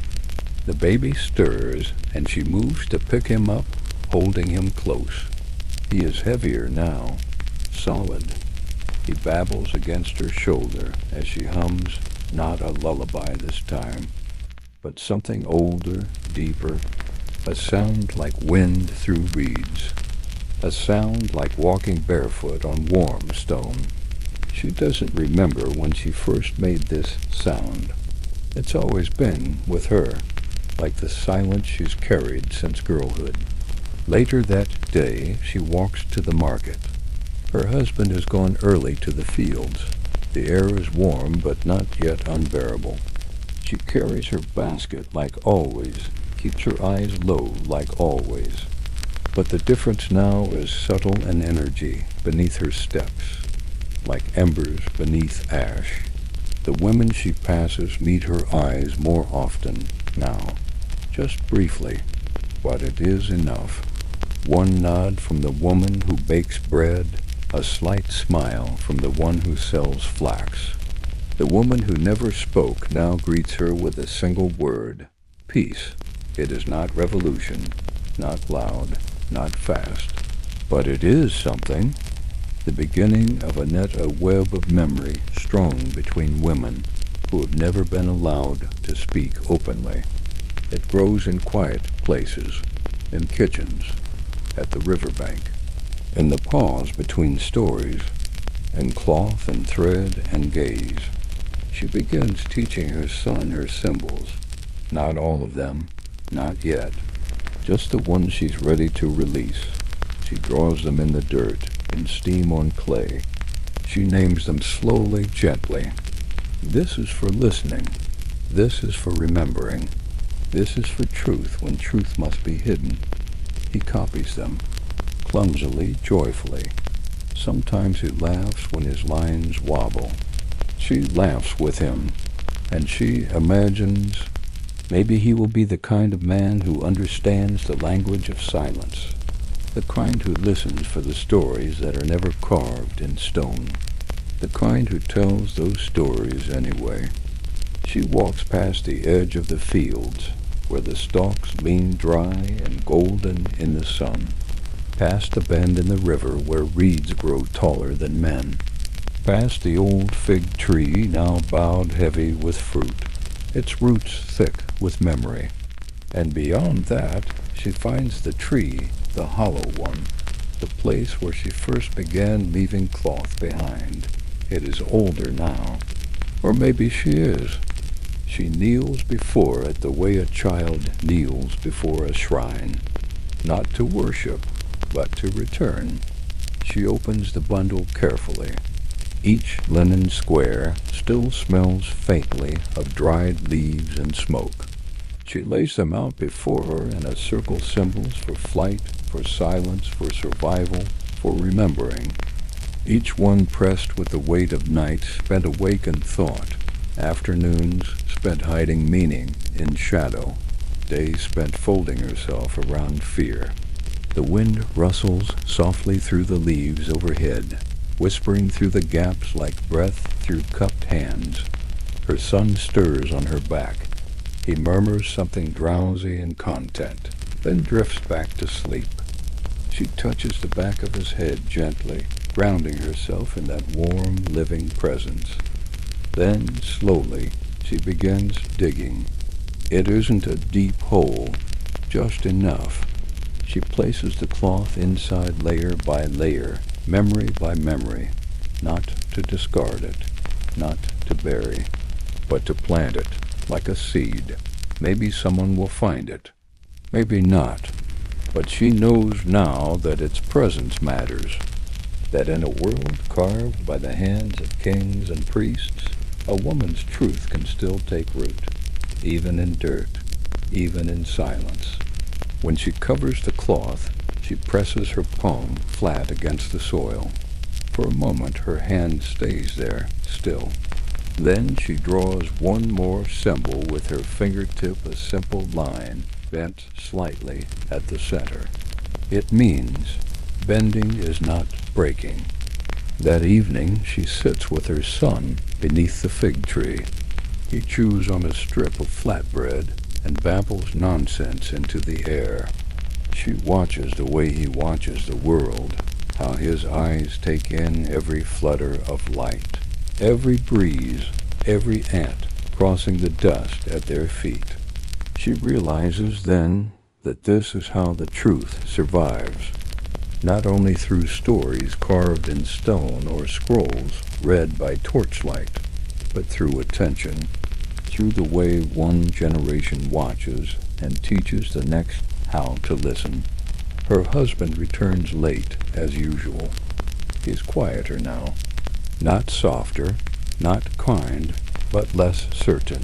The baby stirs, and she moves to pick him up, holding him close. He is heavier now, solid. He babbles against her shoulder as she hums, not a lullaby this time, but something older, deeper, a sound like wind through reeds, a sound like walking barefoot on warm stone. She doesn't remember when she first made this sound. It's always been with her, like the silence she's carried since girlhood. Later that day, she walks to the market. Her husband has gone early to the fields. The air is warm, but not yet unbearable. She carries her basket like always, keeps her eyes low like always. But the difference now is subtle and energy beneath her steps, like embers beneath ash. The women she passes meet her eyes more often now, just briefly, but it is enough. One nod from the woman who bakes bread, a slight smile from the one who sells flax. The woman who never spoke now greets her with a single word, peace. It is not revolution, not loud, not fast, but it is something. The beginning of a web of memory strung between women who have never been allowed to speak openly. It grows in quiet places, in kitchens, at the riverbank, in the pause between stories, in cloth and thread and gaze. She begins teaching her son her symbols, not all of them, not yet, just the ones she's ready to release. She draws them in the dirt, in steam on clay. She names them slowly, gently. This is for listening. This is for remembering. This is for truth when truth must be hidden. He copies them, clumsily, joyfully. Sometimes he laughs when his lines wobble. She laughs with him, and she imagines maybe he will be the kind of man who understands the language of silence, the kind who listens for the stories that are never carved in stone, the kind who tells those stories anyway. She walks past the edge of the fields, where the stalks lean dry and golden in the sun, past the bend in the river where reeds grow taller than men, past the old fig tree now bowed heavy with fruit, its roots thick with memory. And beyond that, she finds the tree, the hollow one, the place where she first began leaving cloth behind. It is older now, or maybe she is. She kneels before it the way a child kneels before a shrine. not to worship, but to return. She opens the bundle carefully. Each linen square still smells faintly of dried leaves and smoke. She lays them out before her in a circle, symbols for flight, for silence, for survival, for remembering. Each one pressed with the weight of night spent awake in thought, afternoons spent hiding meaning in shadow, days spent folding herself around fear. The wind rustles softly through the leaves overhead, whispering through the gaps like breath through cupped hands. Her son stirs on her back. He murmurs something drowsy and content, then drifts back to sleep. She touches the back of his head gently, grounding herself in that warm, living presence. Then, slowly, she begins digging. It isn't a deep hole, just enough. She places the cloth inside layer by layer, memory by memory, not to discard it, not to bury, but to plant it like a seed. Maybe someone will find it, maybe not, but she knows now that its presence matters, that in a world carved by the hands of kings and priests, a woman's truth can still take root, even in dirt, even in silence. When she covers the cloth, she presses her palm flat against the soil. For a moment her hand stays there, still. Then she draws one more symbol with her fingertip, a simple line, bent slightly at the center. It means bending is not breaking. That evening she sits with her son beneath the fig tree. He chews on a strip of flatbread and babbles nonsense into the air. She watches the way he watches the world, how his eyes take in every flutter of light, every breeze, every ant crossing the dust at their feet. She realizes then that this is how the truth survives, not only through stories carved in stone or scrolls read by torchlight, but through attention, through the way one generation watches and teaches the next how to listen. Her husband returns late, as usual. He is quieter now, not softer, not kind, but less certain.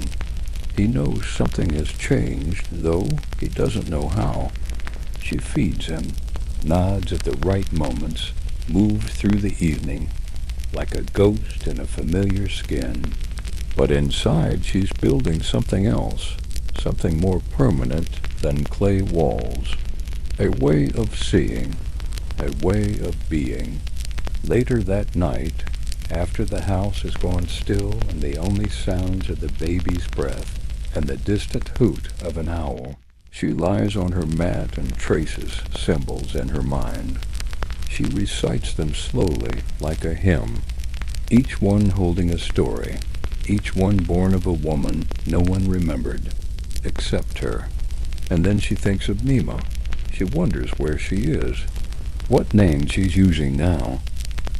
He knows something has changed, though he doesn't know how. She feeds him, nods at the right moments, moved through the evening, like a ghost in a familiar skin. But inside she's building something else, something more permanent than clay walls. A way of seeing, a way of being. Later that night, after the house has gone still and the only sounds are the baby's breath and the distant hoot of an owl, she lies on her mat and traces symbols in her mind. She recites them slowly like a hymn, each one holding a story, each one born of a woman no one remembered, except her. And then she thinks of Nima. She wonders where she is, what name she's using now,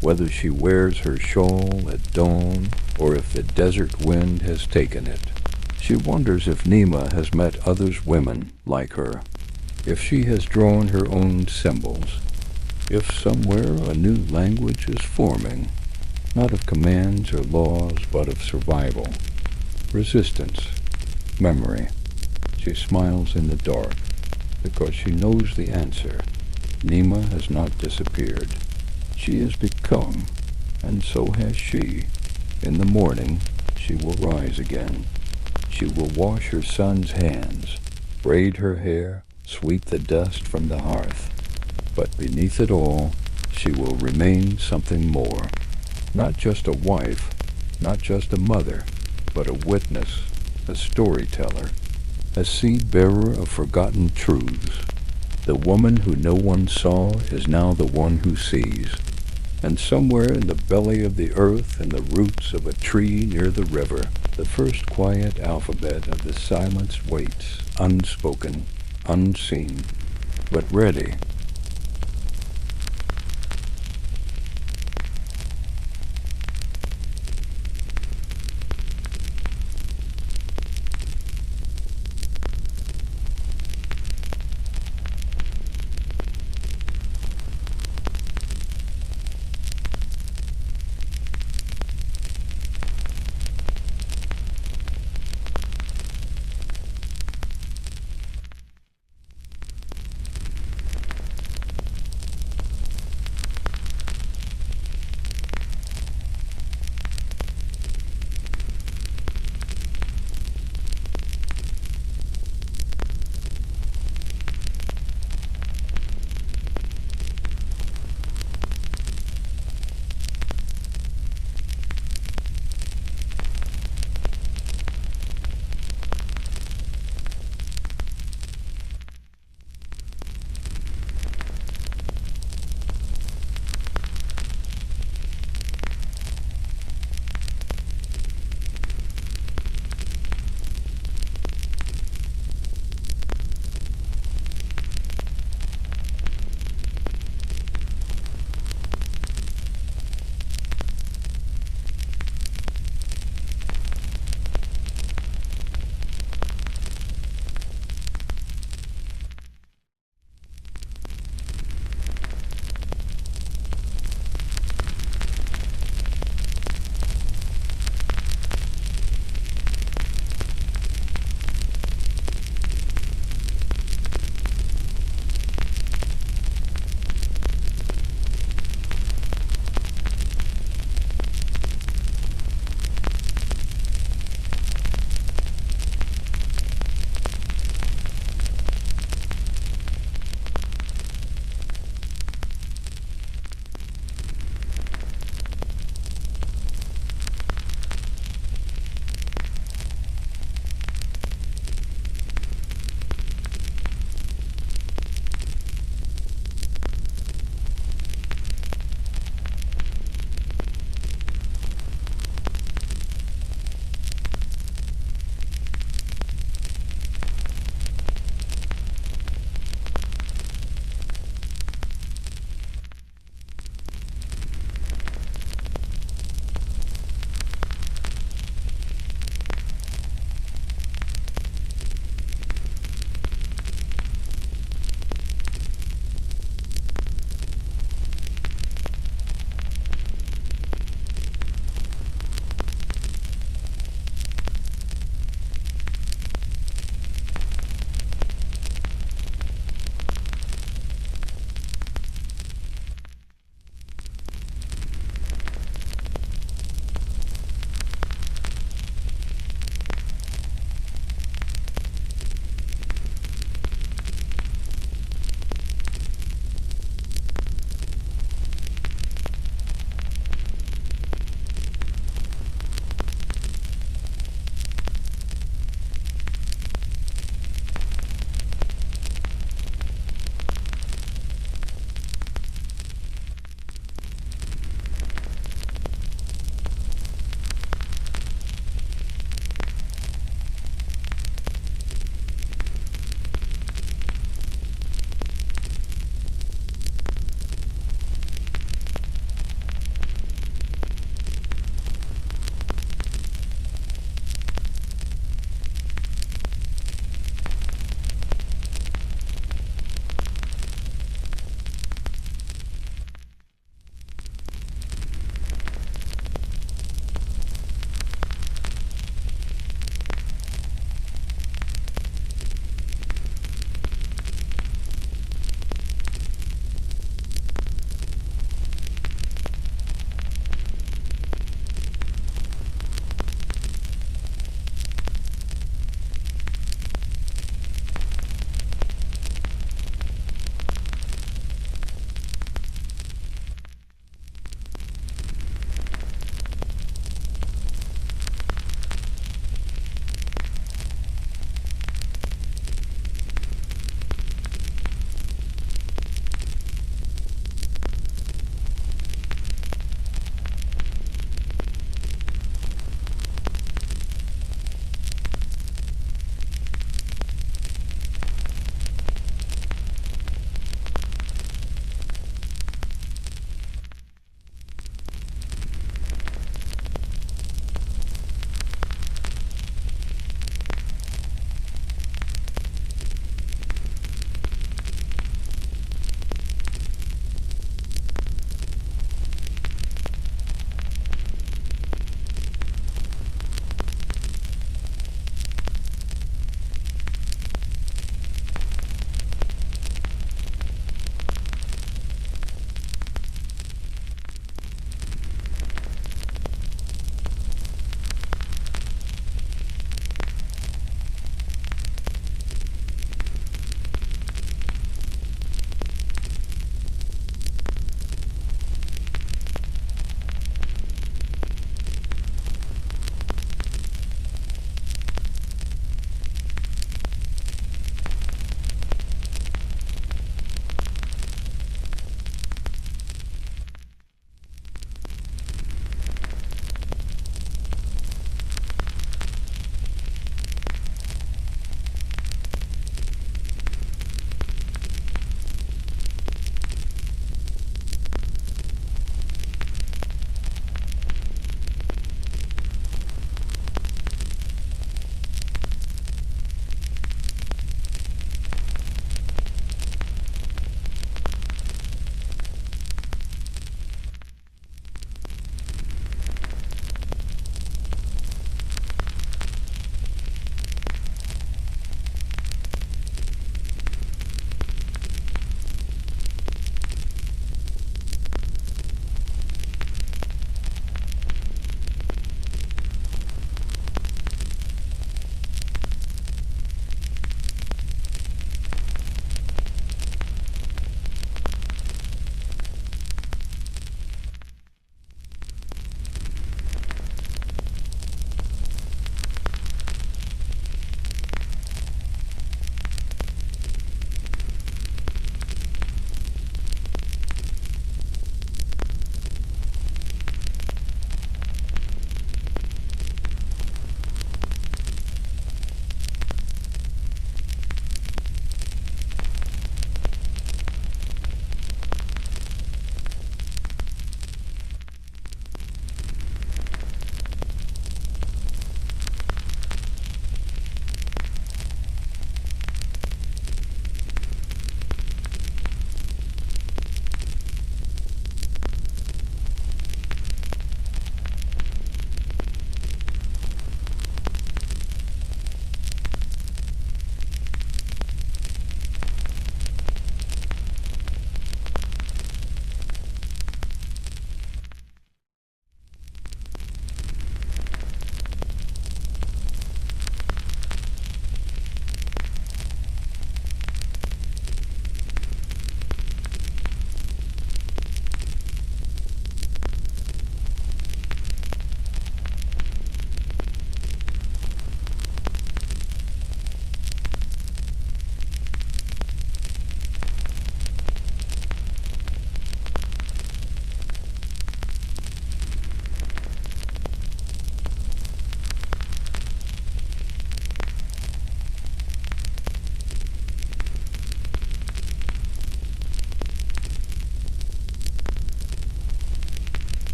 whether she wears her shawl at dawn or if the desert wind has taken it. She wonders if Nima has met others women like her, if she has drawn her own symbols, if somewhere a new language is forming, not of commands or laws, but of survival, resistance, memory. She smiles in the dark, because she knows the answer. Nima has not disappeared. She has become, and so has she. In the morning, she will rise again. She will wash her son's hands, braid her hair, sweep the dust from the hearth. But beneath it all, she will remain something more. Not just a wife, not just a mother, but a witness, a storyteller, a seed-bearer of forgotten truths. The woman who no one saw is now the one who sees. And somewhere in the belly of the earth, in the roots of a tree near the river, the first quiet alphabet of the silence waits, unspoken, unseen, but ready